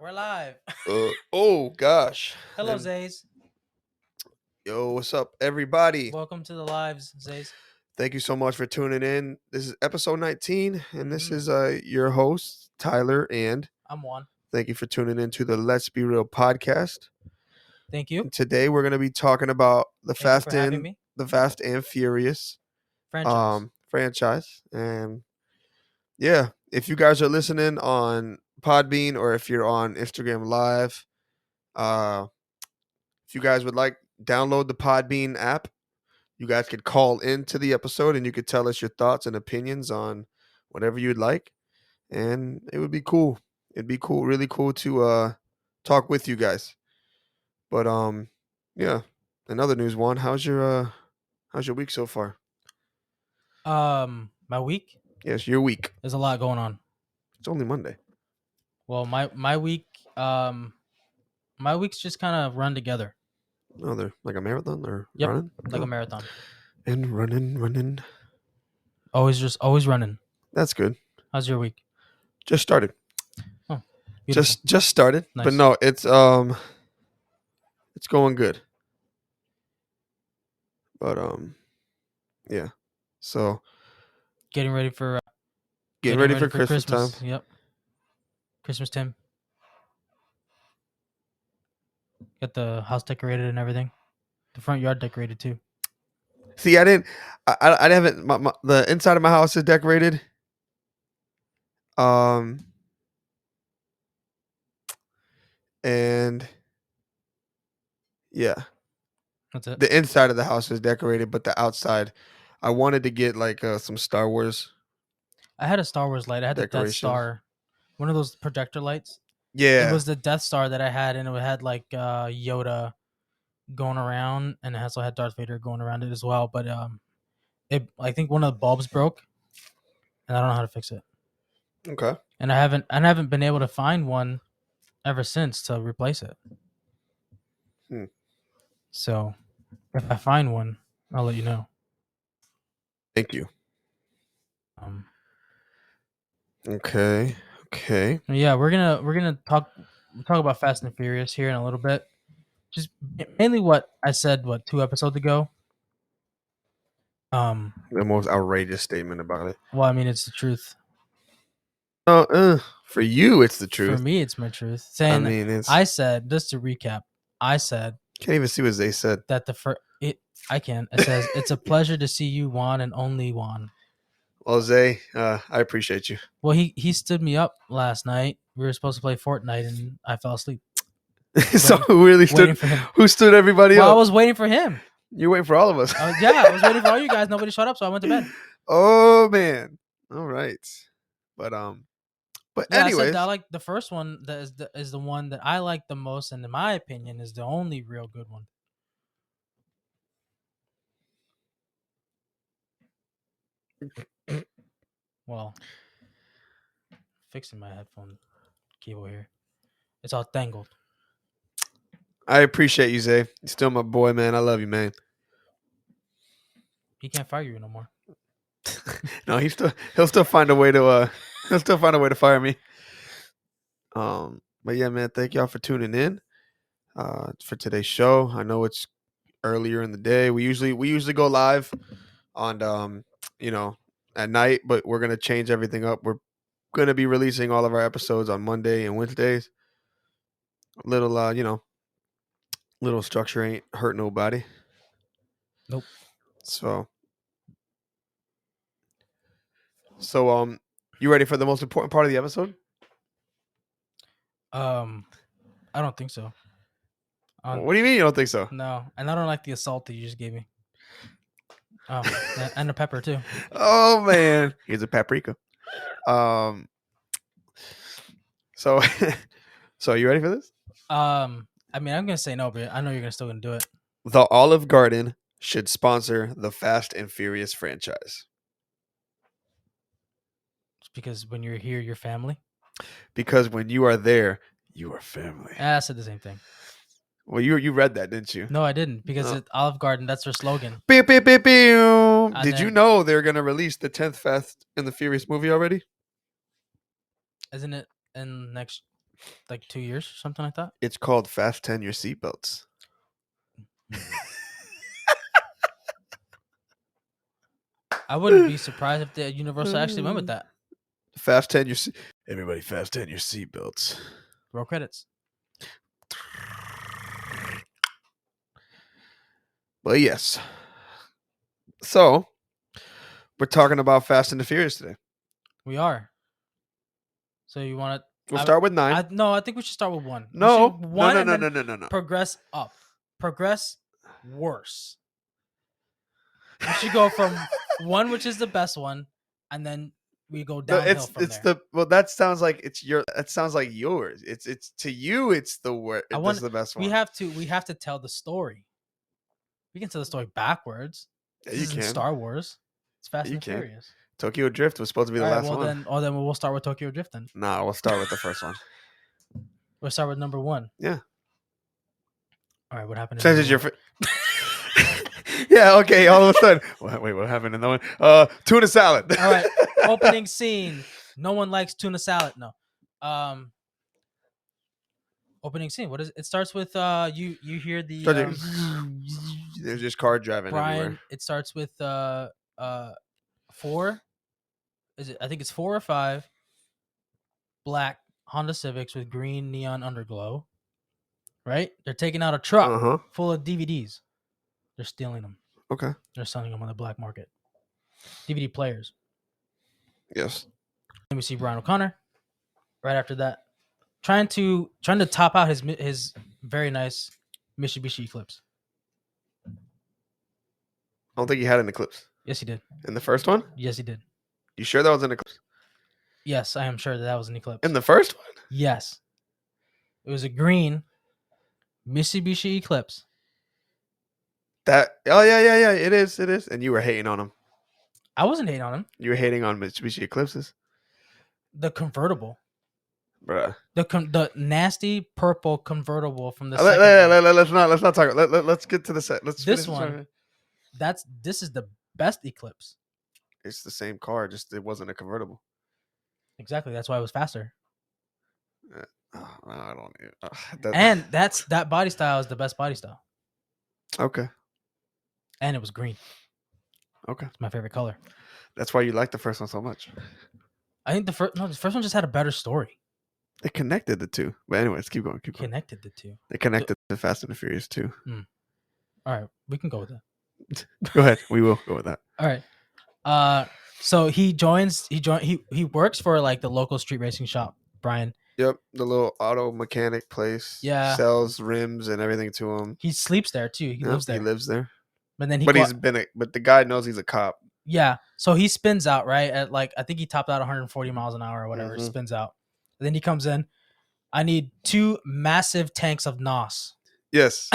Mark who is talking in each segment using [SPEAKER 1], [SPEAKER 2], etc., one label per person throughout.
[SPEAKER 1] We're live.
[SPEAKER 2] Oh gosh.
[SPEAKER 1] Hello,
[SPEAKER 2] And
[SPEAKER 1] Zays.
[SPEAKER 2] yo, what's up, everybody?
[SPEAKER 1] Welcome to the lives, Zays.
[SPEAKER 2] Thank you so much for tuning in. This is episode 19, and this
[SPEAKER 1] Mhm.
[SPEAKER 2] is your host, Tyler, and
[SPEAKER 1] I'm Juan.
[SPEAKER 2] thank you for tuning in to the Let's Be Real podcast.
[SPEAKER 1] Thank you.
[SPEAKER 2] And today we're gonna be talking about the
[SPEAKER 1] Thank you for having me.
[SPEAKER 2] Fast and Furious
[SPEAKER 1] Franchise.
[SPEAKER 2] And yeah, if you guys are listening on Podbean or if you're on Instagram Live, if you guys would like, download the Podbean app. You guys could call into the episode and you could tell us your thoughts and opinions on whatever you'd like. And it would be cool. It'd be cool, really cool to talk with you guys. But yeah. In other news, Juan, how's your week so far?
[SPEAKER 1] My week.
[SPEAKER 2] Yes, your week.
[SPEAKER 1] There's a lot going on.
[SPEAKER 2] It's only Monday.
[SPEAKER 1] Well, my week. My week's just kind of run together.
[SPEAKER 2] Oh, they're like a marathon or
[SPEAKER 1] Yep,
[SPEAKER 2] running?
[SPEAKER 1] like a marathon.
[SPEAKER 2] And running.
[SPEAKER 1] Always running.
[SPEAKER 2] That's good.
[SPEAKER 1] How's your week?
[SPEAKER 2] Just started.
[SPEAKER 1] Oh, beautiful.
[SPEAKER 2] Just started.
[SPEAKER 1] Nice.
[SPEAKER 2] But no, it's going good. But yeah. So
[SPEAKER 1] Getting ready for
[SPEAKER 2] Christmas time.
[SPEAKER 1] Yep. Christmas time. Got the house decorated and everything. The front yard decorated too.
[SPEAKER 2] See, I haven't. The inside of my house is decorated. And yeah,
[SPEAKER 1] That's it.
[SPEAKER 2] the inside of the house is decorated, but the outside, I wanted to get like some Star Wars.
[SPEAKER 1] I had a Star Wars light. I had the Death
[SPEAKER 2] Decorations.
[SPEAKER 1] Star, one of those projector lights.
[SPEAKER 2] Yeah,
[SPEAKER 1] It was the Death Star that I had, and it had like Yoda going around, and it also had Darth Vader going around it as well. But I think one of the bulbs broke, and I don't know how to fix it.
[SPEAKER 2] okay.
[SPEAKER 1] And I haven't been able to find one ever since to replace it. So if I find one, I'll let you know.
[SPEAKER 2] Thank you. Okay.
[SPEAKER 1] Yeah, we're gonna talk about Fast and Furious here in a little bit. Just mainly what I said 2 episodes ago.
[SPEAKER 2] The most outrageous statement about it.
[SPEAKER 1] Well, I mean, it's the truth.
[SPEAKER 2] For you, it's the truth.
[SPEAKER 1] For me, it's my truth. Saying, I said, just to recap, I said,
[SPEAKER 2] can't even see what they said.
[SPEAKER 1] That I can. It says, it's a pleasure to see you, Juan, and only Juan.
[SPEAKER 2] Well, Zay, I appreciate you.
[SPEAKER 1] Well, he stood me up last night. We were supposed to play Fortnite, and I fell asleep.
[SPEAKER 2] So who really stood? Who stood everybody up?
[SPEAKER 1] I was waiting for him.
[SPEAKER 2] You're waiting for all of us.
[SPEAKER 1] I was waiting for all you guys. Nobody showed up, so I went to bed.
[SPEAKER 2] Oh man! All right, but
[SPEAKER 1] yeah,
[SPEAKER 2] anyways,
[SPEAKER 1] I like the first one. That is the one that I like the most, and in my opinion, is the only real good one. Well, fixing my headphone cable here. It's all tangled.
[SPEAKER 2] I appreciate you, Zay. You're still my boy, man. I love you, man.
[SPEAKER 1] He can't fire you no more.
[SPEAKER 2] No, he'll still find a way to fire me. But yeah, man, thank y'all for tuning in for today's show. I know it's earlier in the day. We usually go live on at night, but we're gonna change everything up. We're gonna be releasing all of our episodes on Monday and Wednesdays. Little little structure ain't hurt nobody.
[SPEAKER 1] Nope.
[SPEAKER 2] So you ready for the most important part of the episode?
[SPEAKER 1] I don't think so.
[SPEAKER 2] What do you mean you don't think so?
[SPEAKER 1] No, and I don't like the assault that you just gave me. Oh, and the pepper too.
[SPEAKER 2] Oh man, here's a paprika. So you ready for this?
[SPEAKER 1] I mean, I'm gonna say no, but I know you're still gonna do it.
[SPEAKER 2] The Olive Garden should sponsor the Fast and Furious franchise.
[SPEAKER 1] It's because when you're here, you're family.
[SPEAKER 2] Because when you are there, you are family.
[SPEAKER 1] I said the same thing.
[SPEAKER 2] Well, you read that, didn't you?
[SPEAKER 1] No, I didn't, because it's Olive Garden, that's their slogan.
[SPEAKER 2] Beep, beep, beep, beep. Did you know they're gonna release the 10th Fast and the Furious movie already?
[SPEAKER 1] Isn't it in next like 2 years or something like that.
[SPEAKER 2] It's called Fasten Your Seatbelts.
[SPEAKER 1] I wouldn't be surprised if the Universal actually went with that.
[SPEAKER 2] Fasten your everybody fasten your seatbelts.
[SPEAKER 1] Roll credits.
[SPEAKER 2] But yes. So we're talking about Fast and the Furious today.
[SPEAKER 1] We are. So you want to?
[SPEAKER 2] We'll start with 9.
[SPEAKER 1] No, I think we should start with 1.
[SPEAKER 2] No.
[SPEAKER 1] No. Progress up. Progress worse. We should go from 1, which is the best one, and then we go downhill from there.
[SPEAKER 2] That sounds like it's your. That sounds like yours. It's to you. It's the worst. It's the best one.
[SPEAKER 1] We have to tell the story. We can tell the story backwards.
[SPEAKER 2] Yeah,
[SPEAKER 1] this isn't Star Wars. It's Fast and Furious.
[SPEAKER 2] Tokyo Drift was supposed to be the last one.
[SPEAKER 1] Then we'll start with Tokyo Drift then.
[SPEAKER 2] Nah, we'll start with the first one.
[SPEAKER 1] We'll start with number 1.
[SPEAKER 2] Yeah.
[SPEAKER 1] All right, what happened?
[SPEAKER 2] Since your yeah, okay, all of a sudden. Wait, what happened in the one? Tuna salad.
[SPEAKER 1] All right, opening scene. No one likes tuna salad. No. Opening scene. What is it? It starts with you hear the
[SPEAKER 2] there's just car driving
[SPEAKER 1] Brian,
[SPEAKER 2] everywhere.
[SPEAKER 1] It starts with 4. Is it? I think it's 4 or 5 black Honda Civics with green neon underglow. Right? They're taking out a truck full of DVDs. They're stealing them.
[SPEAKER 2] Okay.
[SPEAKER 1] They're selling them on the black market. DVD players.
[SPEAKER 2] Yes.
[SPEAKER 1] Then we see Brian O'Connor. Right after that, trying to top out his very nice Mitsubishi Eclipse.
[SPEAKER 2] I don't think he had an Eclipse.
[SPEAKER 1] Yes, he did.
[SPEAKER 2] In the first one?
[SPEAKER 1] Yes, he did.
[SPEAKER 2] You sure that was an Eclipse?
[SPEAKER 1] Yes, I am sure that was an Eclipse.
[SPEAKER 2] In the first one?
[SPEAKER 1] Yes. It was a green Mitsubishi Eclipse.
[SPEAKER 2] Yeah, it is. And you were hating on him.
[SPEAKER 1] I wasn't hating on him.
[SPEAKER 2] You were hating on Mitsubishi Eclipses.
[SPEAKER 1] The convertible.
[SPEAKER 2] Bruh.
[SPEAKER 1] The nasty purple convertible from the
[SPEAKER 2] let's not talk. Let's get to the set.
[SPEAKER 1] This one. This is the best Eclipse.
[SPEAKER 2] It's the same car, just it wasn't a convertible.
[SPEAKER 1] Exactly. That's why it was faster.
[SPEAKER 2] I don't.
[SPEAKER 1] And that body style is the best body style.
[SPEAKER 2] Okay.
[SPEAKER 1] And it was green.
[SPEAKER 2] Okay.
[SPEAKER 1] It's my favorite color.
[SPEAKER 2] That's why you like the first one so much.
[SPEAKER 1] I think the first one just had a better story.
[SPEAKER 2] They connected the two. But anyways, keep going.
[SPEAKER 1] Connected the two.
[SPEAKER 2] They connected the Fast and the Furious too.
[SPEAKER 1] All right, we can go with that.
[SPEAKER 2] Go ahead. We will go with that.
[SPEAKER 1] All right. So he works for like the local street racing shop, Brian.
[SPEAKER 2] Yep, the little auto mechanic place.
[SPEAKER 1] Yeah.
[SPEAKER 2] Sells rims and everything to him.
[SPEAKER 1] He sleeps there too. He lives there.
[SPEAKER 2] He lives there.
[SPEAKER 1] But then
[SPEAKER 2] but the guy knows he's a cop.
[SPEAKER 1] Yeah. So he spins out, right? At like I think he topped out 140 miles an hour or whatever. Spins out. And then he comes in. I need 2 massive tanks of NOS.
[SPEAKER 2] Yes.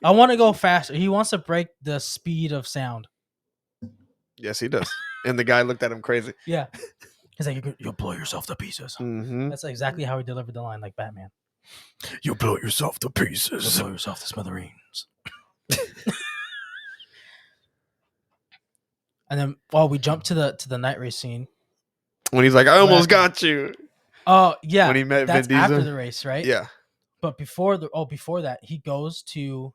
[SPEAKER 1] I want to go faster. He wants to break the speed of sound.
[SPEAKER 2] Yes, he does. And the guy looked at him crazy.
[SPEAKER 1] Yeah. He's like, you'll blow yourself to pieces. That's exactly how he delivered the line, like Batman.
[SPEAKER 2] You'll blow yourself to pieces.
[SPEAKER 1] You'll blow yourself to smithereens. And then, we jump to the night race scene.
[SPEAKER 2] When he's like, I almost got you.
[SPEAKER 1] Oh, yeah.
[SPEAKER 2] When he met
[SPEAKER 1] That's
[SPEAKER 2] Vin Diesel.
[SPEAKER 1] after the race, right?
[SPEAKER 2] Yeah.
[SPEAKER 1] But before that, he goes to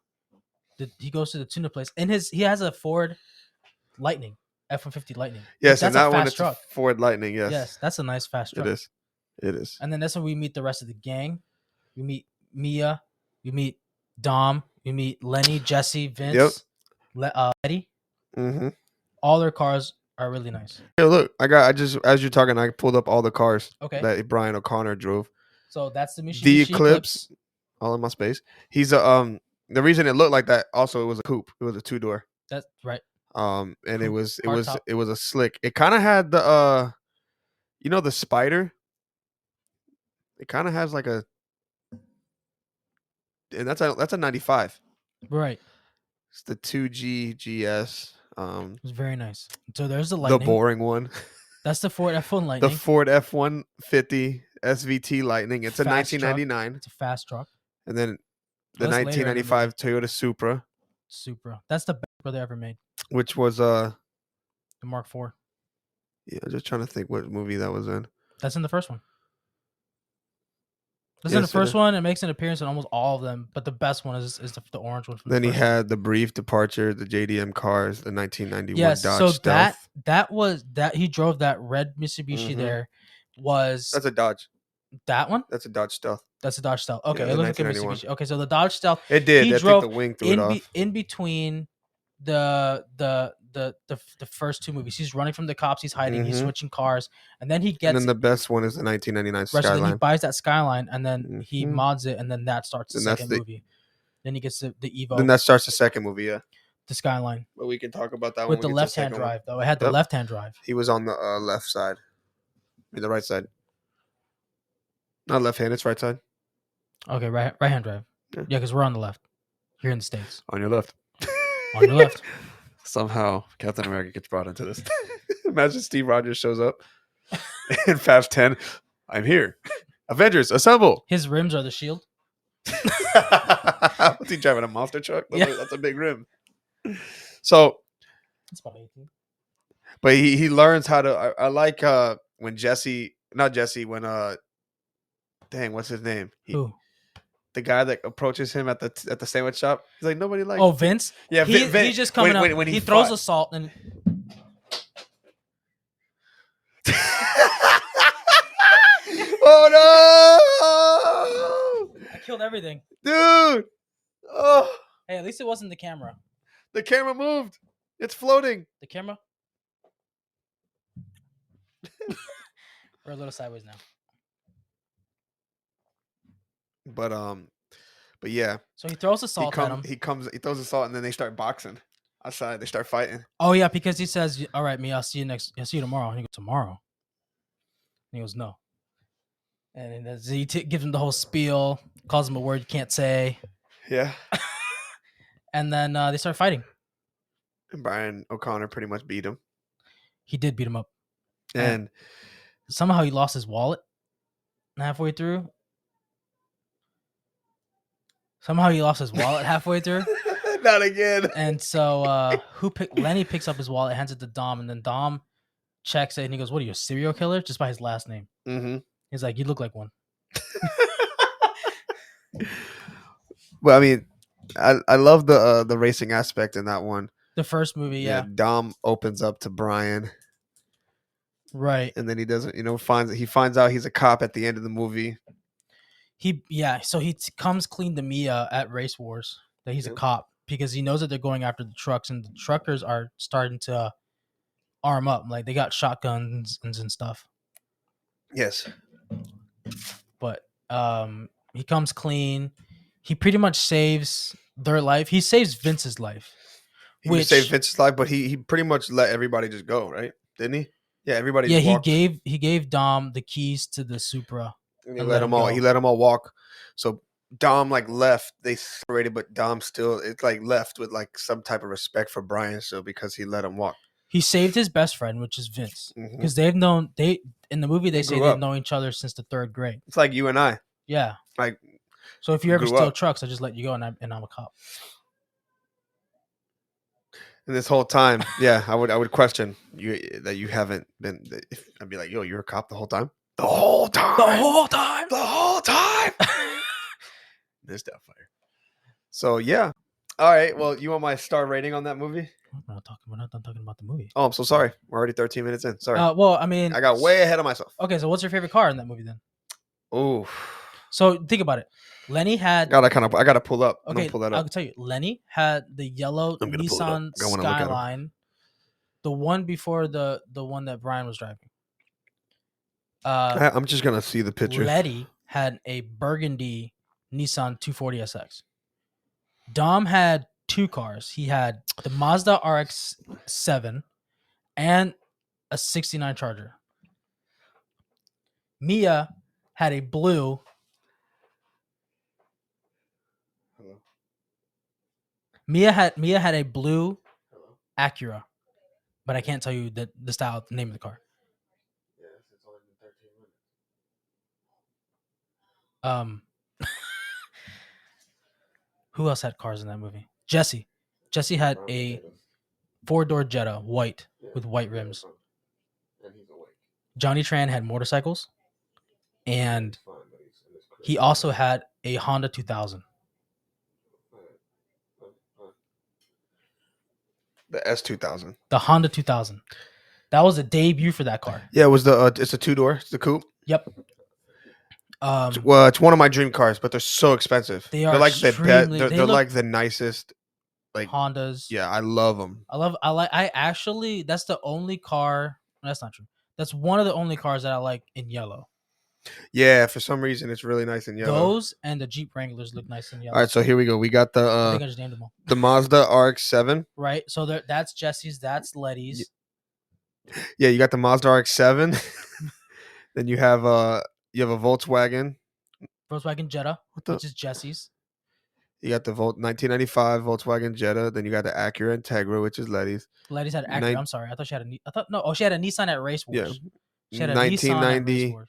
[SPEAKER 1] the tuna place. And he has a Ford Lightning, F-150 Lightning.
[SPEAKER 2] Yes,
[SPEAKER 1] that's
[SPEAKER 2] and that
[SPEAKER 1] a
[SPEAKER 2] one
[SPEAKER 1] fast truck.
[SPEAKER 2] A Ford Lightning, yes.
[SPEAKER 1] Yes, that's a nice fast truck.
[SPEAKER 2] It is.
[SPEAKER 1] And then that's when we meet the rest of the gang. We meet Mia, we meet Dom, we meet Lenny, Jesse, Vince, Eddie. All their cars are really nice.
[SPEAKER 2] Hey, look, as you're talking, I pulled up all the cars that Brian O'Connor drove.
[SPEAKER 1] So that's the Mitsubishi
[SPEAKER 2] The Eclipse. All in my space. He's the reason it looked like that. Also, it was a coupe. It was a 2-door.
[SPEAKER 1] That's right.
[SPEAKER 2] And it was a slick. It kind of had the the Spider. It kind of has like a, and that's a 95.
[SPEAKER 1] Right.
[SPEAKER 2] It's the 2G GS.
[SPEAKER 1] It was very nice. So there's the Lightning.
[SPEAKER 2] The boring one.
[SPEAKER 1] That's the Ford F1 Lightning.
[SPEAKER 2] The Ford F-150 SVT Lightning. It's a 1999.
[SPEAKER 1] It's a fast truck.
[SPEAKER 2] And then the 1995 Toyota Supra.
[SPEAKER 1] That's the best they ever made.
[SPEAKER 2] Which was
[SPEAKER 1] the Mark IV.
[SPEAKER 2] Yeah, I'm just trying to think what movie that was in.
[SPEAKER 1] That's in the first one. That's in the
[SPEAKER 2] Yes, it
[SPEAKER 1] first
[SPEAKER 2] is.
[SPEAKER 1] one. It makes an appearance in almost all of them, but the best one is the orange one from the
[SPEAKER 2] Then he
[SPEAKER 1] first one.
[SPEAKER 2] had the brief departure, the JDM cars, the 1991
[SPEAKER 1] Yes,
[SPEAKER 2] Dodge
[SPEAKER 1] so
[SPEAKER 2] Stealth.
[SPEAKER 1] that was that he drove that red Mitsubishi.
[SPEAKER 2] Mhm.
[SPEAKER 1] There was
[SPEAKER 2] That's a Dodge.
[SPEAKER 1] that one.
[SPEAKER 2] That's a Dodge Stealth.
[SPEAKER 1] That's a Dodge Stealth.
[SPEAKER 2] Yeah,
[SPEAKER 1] Okay, it
[SPEAKER 2] the
[SPEAKER 1] looks like a
[SPEAKER 2] 1991.
[SPEAKER 1] Mitsubishi. Okay, so the Dodge Stealth
[SPEAKER 2] It did.
[SPEAKER 1] he
[SPEAKER 2] I think
[SPEAKER 1] drove
[SPEAKER 2] the wing threw it off.
[SPEAKER 1] in between the first two movies. He's running from the cops. He's hiding. He's
[SPEAKER 2] Mhm.
[SPEAKER 1] switching cars, and then he
[SPEAKER 2] And then
[SPEAKER 1] gets
[SPEAKER 2] the best one is the 1999
[SPEAKER 1] right. So then he
[SPEAKER 2] Skyline.
[SPEAKER 1] buys that Skyline, and then he
[SPEAKER 2] Mhm.
[SPEAKER 1] mods it, and then that starts the
[SPEAKER 2] Then that's
[SPEAKER 1] second
[SPEAKER 2] the.
[SPEAKER 1] movie. Then he gets the
[SPEAKER 2] Then
[SPEAKER 1] Evo,
[SPEAKER 2] that starts the second movie. Yeah,
[SPEAKER 1] the Skyline
[SPEAKER 2] but we can talk about that when
[SPEAKER 1] with
[SPEAKER 2] we
[SPEAKER 1] the
[SPEAKER 2] get to the
[SPEAKER 1] left-hand
[SPEAKER 2] second one.
[SPEAKER 1] drive. Though it had the
[SPEAKER 2] Yep.
[SPEAKER 1] left-hand drive.
[SPEAKER 2] He was on the left side. I mean, the right side. Not left hand. It's right side.
[SPEAKER 1] Okay, right-hand drive.
[SPEAKER 2] Yeah.
[SPEAKER 1] Yeah, because we're on the left here in the States.
[SPEAKER 2] On your left.
[SPEAKER 1] On your left.
[SPEAKER 2] Somehow Captain America gets brought into this. Imagine Steve Rogers shows up in Fast 10. I'm here. Avengers, assemble.
[SPEAKER 1] His rims are the shield.
[SPEAKER 2] What's he driving? A monster truck?
[SPEAKER 1] Yeah.
[SPEAKER 2] That's a big rim. So,
[SPEAKER 1] It's about 18.
[SPEAKER 2] but he learns how to. I like when when dang, what's his name?
[SPEAKER 1] Who?
[SPEAKER 2] The guy that approaches him at the sandwich shop. He's like, nobody likes.
[SPEAKER 1] Oh, Vince.
[SPEAKER 2] Yeah, Vin,
[SPEAKER 1] he's just coming up.
[SPEAKER 2] when
[SPEAKER 1] he throws
[SPEAKER 2] fought.
[SPEAKER 1] a salt and.
[SPEAKER 2] Oh no!
[SPEAKER 1] I killed everything.
[SPEAKER 2] Dude! Oh,
[SPEAKER 1] Hey, at least it wasn't the camera.
[SPEAKER 2] the camera moved. It's floating.
[SPEAKER 1] The camera? We're a little sideways now.
[SPEAKER 2] But yeah,
[SPEAKER 1] So he throws the salt at him.
[SPEAKER 2] he throws the salt, and then they start boxing outside. They start fighting.
[SPEAKER 1] Oh yeah, because he says, "All right, me, I'll see you tomorrow." And he goes, "Tomorrow?" And he goes, "No." And then he gives him the whole spiel, calls him a word you can't say,
[SPEAKER 2] Yeah.
[SPEAKER 1] and then they start fighting.
[SPEAKER 2] And Brian O'Connor pretty much beat him.
[SPEAKER 1] He did beat him up,
[SPEAKER 2] And
[SPEAKER 1] somehow he lost his wallet halfway through. Halfway through.
[SPEAKER 2] Not again.
[SPEAKER 1] And so Lenny picks up his wallet, hands it to Dom, and then Dom checks it and he goes, "What are you, a serial killer?" Just by his last name.
[SPEAKER 2] Mm-hmm.
[SPEAKER 1] He's like, "You look like one."
[SPEAKER 2] Well, I mean, I love the racing aspect in that one.
[SPEAKER 1] The first movie, yeah.
[SPEAKER 2] Dom opens up to Brian,
[SPEAKER 1] Right.
[SPEAKER 2] and then he doesn't, he finds out he's a cop at the end of the movie.
[SPEAKER 1] So he comes clean to Mia at Race Wars that he's a cop because he knows that they're going after the trucks and the truckers are starting to arm up. Like they got shotguns and stuff.
[SPEAKER 2] Yes.
[SPEAKER 1] But he comes clean. He pretty much saves their life. He saves Vince's life.
[SPEAKER 2] He saved Vince's life, but he pretty much let everybody just go, right? Didn't he? Yeah, everybody.
[SPEAKER 1] Yeah,
[SPEAKER 2] walked.
[SPEAKER 1] he gave Dom the keys to the Supra.
[SPEAKER 2] And he let them all. He let them all walk. So Dom left. They separated, but Dom still left with some type of respect for Brian still because he let him walk.
[SPEAKER 1] He saved his best friend, which is Vince, because in the movie they say they've known each other since the 3rd grade.
[SPEAKER 2] It's like you and I.
[SPEAKER 1] Yeah.
[SPEAKER 2] Like.
[SPEAKER 1] So if you ever steal trucks, I just let you go, and I'm a cop.
[SPEAKER 2] And this whole time, yeah, I would question you that you haven't been. I'd be like, yo, you're a cop the whole time. The whole time. This fire. So yeah. All right. Well, you want my star rating on that movie?
[SPEAKER 1] We're not done talking about the movie.
[SPEAKER 2] Oh, I'm so sorry. We're already 13 minutes in. Sorry.
[SPEAKER 1] Well, I mean,
[SPEAKER 2] I got way ahead of myself.
[SPEAKER 1] Okay, so what's your favorite car in that movie then?
[SPEAKER 2] Oh.
[SPEAKER 1] So think about it. Lenny had.
[SPEAKER 2] I gotta pull up.
[SPEAKER 1] Okay,
[SPEAKER 2] pull that up.
[SPEAKER 1] I'll tell you. Lenny had the yellow Nissan Skyline, the one before the one that Brian was driving.
[SPEAKER 2] I'm just gonna see the picture.
[SPEAKER 1] Letty had a burgundy Nissan 240SX. Dom had 2 cars. He had the Mazda RX-7 and a 69 Charger. Mia had a blue.
[SPEAKER 2] Hello.
[SPEAKER 1] Mia had a blue Acura, but I can't tell you the style, the name of the car.
[SPEAKER 2] Yes, it's only been 13 minutes.
[SPEAKER 1] Who else had cars in that movie? Jesse. Jesse had a 4-door Jetta, white, with white rims.
[SPEAKER 2] And he's awake.
[SPEAKER 1] Johnny Tran had motorcycles, and He also had a Honda 2000.
[SPEAKER 2] The S2000.
[SPEAKER 1] The Honda 2000. That was a debut for that car.
[SPEAKER 2] Yeah, it was the. It's a 2-door. It's the coupe.
[SPEAKER 1] Yep.
[SPEAKER 2] Well, it's one of my dream cars, but they're so expensive.
[SPEAKER 1] They
[SPEAKER 2] They're
[SPEAKER 1] are
[SPEAKER 2] like the best.
[SPEAKER 1] extremely.
[SPEAKER 2] They're,
[SPEAKER 1] They
[SPEAKER 2] they're
[SPEAKER 1] look
[SPEAKER 2] like the nicest. Like,
[SPEAKER 1] Hondas.
[SPEAKER 2] yeah, I love them.
[SPEAKER 1] I actually. That's the only car. That's not true. That's one of the only cars that I like in yellow.
[SPEAKER 2] Yeah, for some reason it's really nice in yellow.
[SPEAKER 1] Those and the Jeep Wranglers look nice in yellow.
[SPEAKER 2] All right, so here we go. We got
[SPEAKER 1] I think I just named them all.
[SPEAKER 2] the Mazda RX-7.
[SPEAKER 1] Right. So that's Jesse's. That's Letty's.
[SPEAKER 2] Yeah, you got the Mazda RX-7. Then you have a Volkswagen.
[SPEAKER 1] Volkswagen Jetta,
[SPEAKER 2] What the?
[SPEAKER 1] which is Jesse's.
[SPEAKER 2] You got the 1995 Volkswagen Jetta. Then you got the Acura Integra, which is Letty's.
[SPEAKER 1] Letty's had Acura.
[SPEAKER 2] Nin-
[SPEAKER 1] I'm sorry. I thought she had a. I thought no. Oh, she had a Nissan at Race
[SPEAKER 2] Yeah.
[SPEAKER 1] Wars. She had a Nissan at Race
[SPEAKER 2] 1990.
[SPEAKER 1] Wars.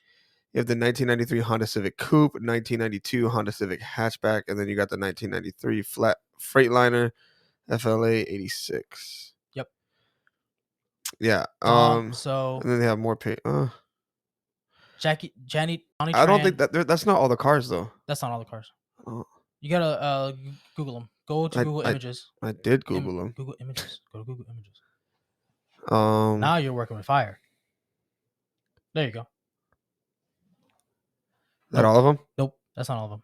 [SPEAKER 2] You have the 1993 Honda Civic Coupe, 1992 Honda Civic Hatchback, and then you got the 1993 Flat Freightliner FLA 86.
[SPEAKER 1] Yep.
[SPEAKER 2] Yeah.
[SPEAKER 1] So
[SPEAKER 2] And then they have more pay.
[SPEAKER 1] Johnny
[SPEAKER 2] I
[SPEAKER 1] Tran.
[SPEAKER 2] don't think that's not all the cars though.
[SPEAKER 1] That's not all the cars.
[SPEAKER 2] Oh,
[SPEAKER 1] You gotta Google them. Go to Google Images.
[SPEAKER 2] I did Google them.
[SPEAKER 1] Google Images. Go to Google Images.
[SPEAKER 2] Now
[SPEAKER 1] Now you're working with fire. There you go.
[SPEAKER 2] that all of them?
[SPEAKER 1] Nope, that's not all of them.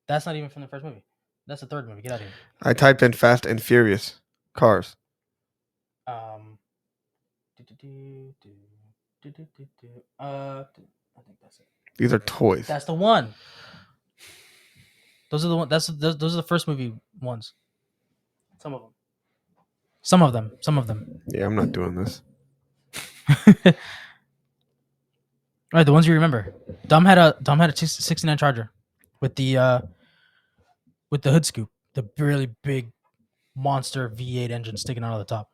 [SPEAKER 1] That's not even from the first movie. That's the third movie. Get out of here.
[SPEAKER 2] I typed in Fast and Furious cars.
[SPEAKER 1] I think that's it.
[SPEAKER 2] These are toys.
[SPEAKER 1] That's the one. Those are the one. Those are the first movie ones. Some of them. Some of them.
[SPEAKER 2] Yeah, I'm not doing this.
[SPEAKER 1] All right, the ones you remember. Dom had a 69 Charger with the hood scoop, the really big monster V8 engine sticking out of the top.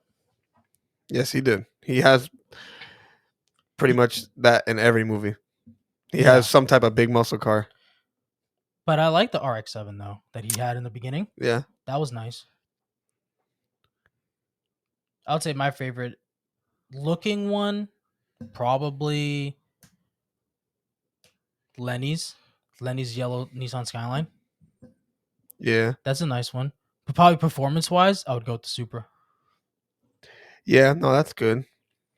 [SPEAKER 2] Yes, he did. He has pretty much that in every movie. He has some type of big muscle car.
[SPEAKER 1] But I like the RX-7 though that he had in the beginning.
[SPEAKER 2] Yeah,
[SPEAKER 1] that was nice. I would say my favorite looking one, probably Lenny's yellow Nissan Skyline.
[SPEAKER 2] Yeah,
[SPEAKER 1] that's a nice one. But probably performance wise, I would go with the Supra.
[SPEAKER 2] Yeah, no, that's good.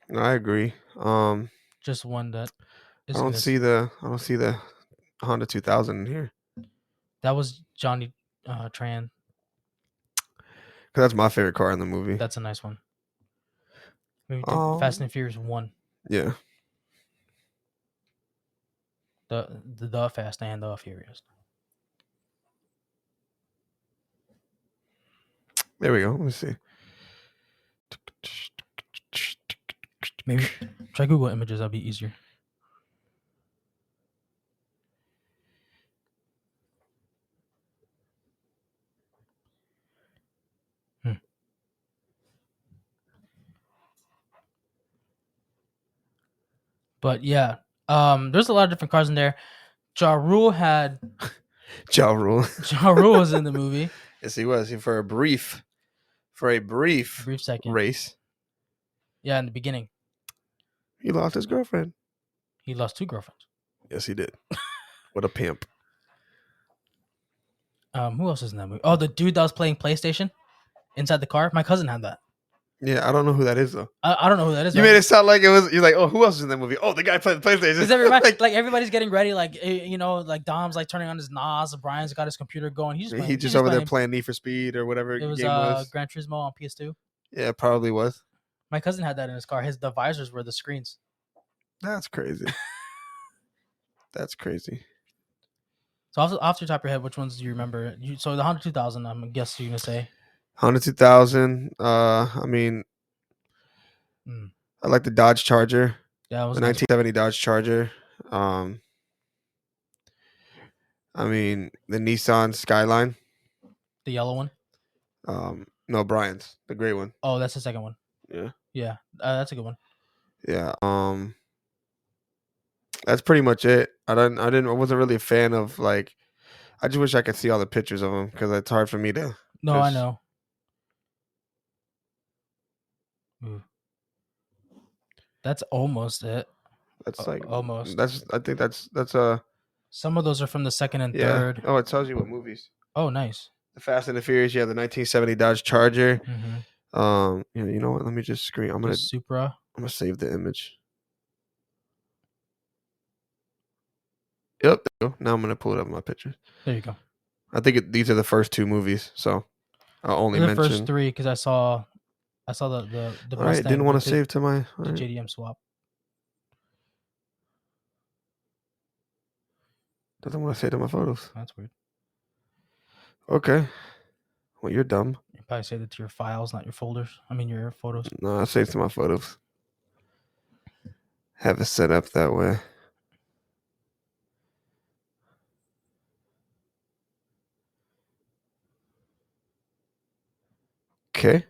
[SPEAKER 2] No, I agree.
[SPEAKER 1] Just one that
[SPEAKER 2] I don't see the Honda 2000 in here.
[SPEAKER 1] That was Johnny Tran.
[SPEAKER 2] Cause that's my favorite car in the movie.
[SPEAKER 1] That's a nice one. Maybe Fast and Furious 1.
[SPEAKER 2] Yeah.
[SPEAKER 1] The Fast and the Furious.
[SPEAKER 2] There we go. Let me see.
[SPEAKER 1] Maybe try Google Images. That'll be easier. But yeah, there's a lot of different cars in there. Ja Rule had
[SPEAKER 2] Ja Rule.
[SPEAKER 1] Ja Rule was in the movie.
[SPEAKER 2] Yes, he was. For a brief
[SPEAKER 1] second
[SPEAKER 2] race.
[SPEAKER 1] Yeah, in the beginning.
[SPEAKER 2] He lost his girlfriend.
[SPEAKER 1] He lost 2 girlfriends.
[SPEAKER 2] Yes, he did. What a pimp.
[SPEAKER 1] Who else is in that movie? Oh, the dude that was playing PlayStation inside the car. My cousin had that.
[SPEAKER 2] Yeah, I don't know who that is though.
[SPEAKER 1] I don't know who that is.
[SPEAKER 2] You made it sound like it was. You're like, oh, who else is in that movie? Oh, the guy playing the PlayStation.
[SPEAKER 1] Because everybody, like everybody's getting ready. Like like Dom's like turning on his NOS. Brian's got his computer going. He's just
[SPEAKER 2] over there playing Need for Speed or whatever
[SPEAKER 1] it was.
[SPEAKER 2] Game was.
[SPEAKER 1] Gran Turismo on PS2.
[SPEAKER 2] Yeah, it probably was.
[SPEAKER 1] My cousin had that in his car. The visors were the screens.
[SPEAKER 2] That's crazy. That's crazy.
[SPEAKER 1] So off the top of your head, which ones do you remember? So the Honda 2000, I'm guessing you're gonna say.
[SPEAKER 2] Honda 2000. I mean, I like the Dodge Charger.
[SPEAKER 1] Yeah, it was
[SPEAKER 2] the 1970 Dodge Charger. I mean, the Nissan Skyline.
[SPEAKER 1] The yellow one.
[SPEAKER 2] No, Brian's the gray one.
[SPEAKER 1] Oh, that's the second one.
[SPEAKER 2] Yeah.
[SPEAKER 1] Yeah, that's a good one.
[SPEAKER 2] Yeah. That's pretty much it. I wasn't really a fan of like. I just wish I could see all the pictures of them because it's hard for me to.
[SPEAKER 1] No, I know. Ooh. That's almost it.
[SPEAKER 2] That's like
[SPEAKER 1] almost.
[SPEAKER 2] I think that's a.
[SPEAKER 1] Some of those are from the second and
[SPEAKER 2] Yeah.
[SPEAKER 1] third.
[SPEAKER 2] Oh, it tells you what movies.
[SPEAKER 1] Oh, nice.
[SPEAKER 2] The Fast and the Furious. Yeah, the 1970 Dodge Charger.
[SPEAKER 1] Mm-hmm.
[SPEAKER 2] You know what? Let me just screen.
[SPEAKER 1] The Supra.
[SPEAKER 2] I'm gonna save the image. Yep. There you go. Now I'm gonna pull it up in my pictures.
[SPEAKER 1] There you go.
[SPEAKER 2] I think these are the first two movies, so I'll only
[SPEAKER 1] The
[SPEAKER 2] mention.
[SPEAKER 1] first three because I saw the
[SPEAKER 2] All right,
[SPEAKER 1] Mustang
[SPEAKER 2] didn't want to
[SPEAKER 1] with
[SPEAKER 2] save to my.
[SPEAKER 1] the
[SPEAKER 2] Right.
[SPEAKER 1] JDM swap.
[SPEAKER 2] Doesn't want to save to my photos.
[SPEAKER 1] That's weird.
[SPEAKER 2] Okay. Well, you're dumb.
[SPEAKER 1] You probably saved it to your files, not your folders. I mean your photos.
[SPEAKER 2] No, I saved to my photos. Have it set up that way. Okay.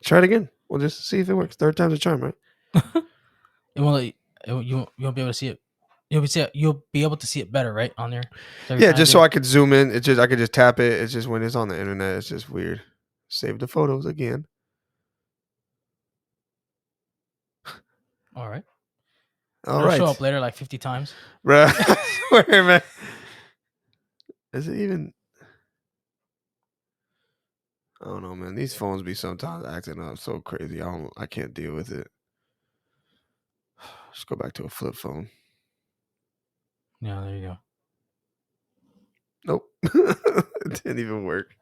[SPEAKER 2] Try it again. We'll just see if it works. Third time's a charm, right?
[SPEAKER 1] It won't. You won't be able to see it. You'll be able to see it better, right, on there.
[SPEAKER 2] Yeah, just so I could zoom in. I could just tap it. It's just when it's on the internet, it's just weird. Save the photos again.
[SPEAKER 1] All right.
[SPEAKER 2] All
[SPEAKER 1] It'll
[SPEAKER 2] right.
[SPEAKER 1] show up later like 50 times.
[SPEAKER 2] Bruh, I swear, man. Is it even? I don't know, man. These phones be sometimes acting up so crazy. I can't deal with it. Just go back to a flip phone.
[SPEAKER 1] Yeah, there you go.
[SPEAKER 2] Nope. It didn't even work.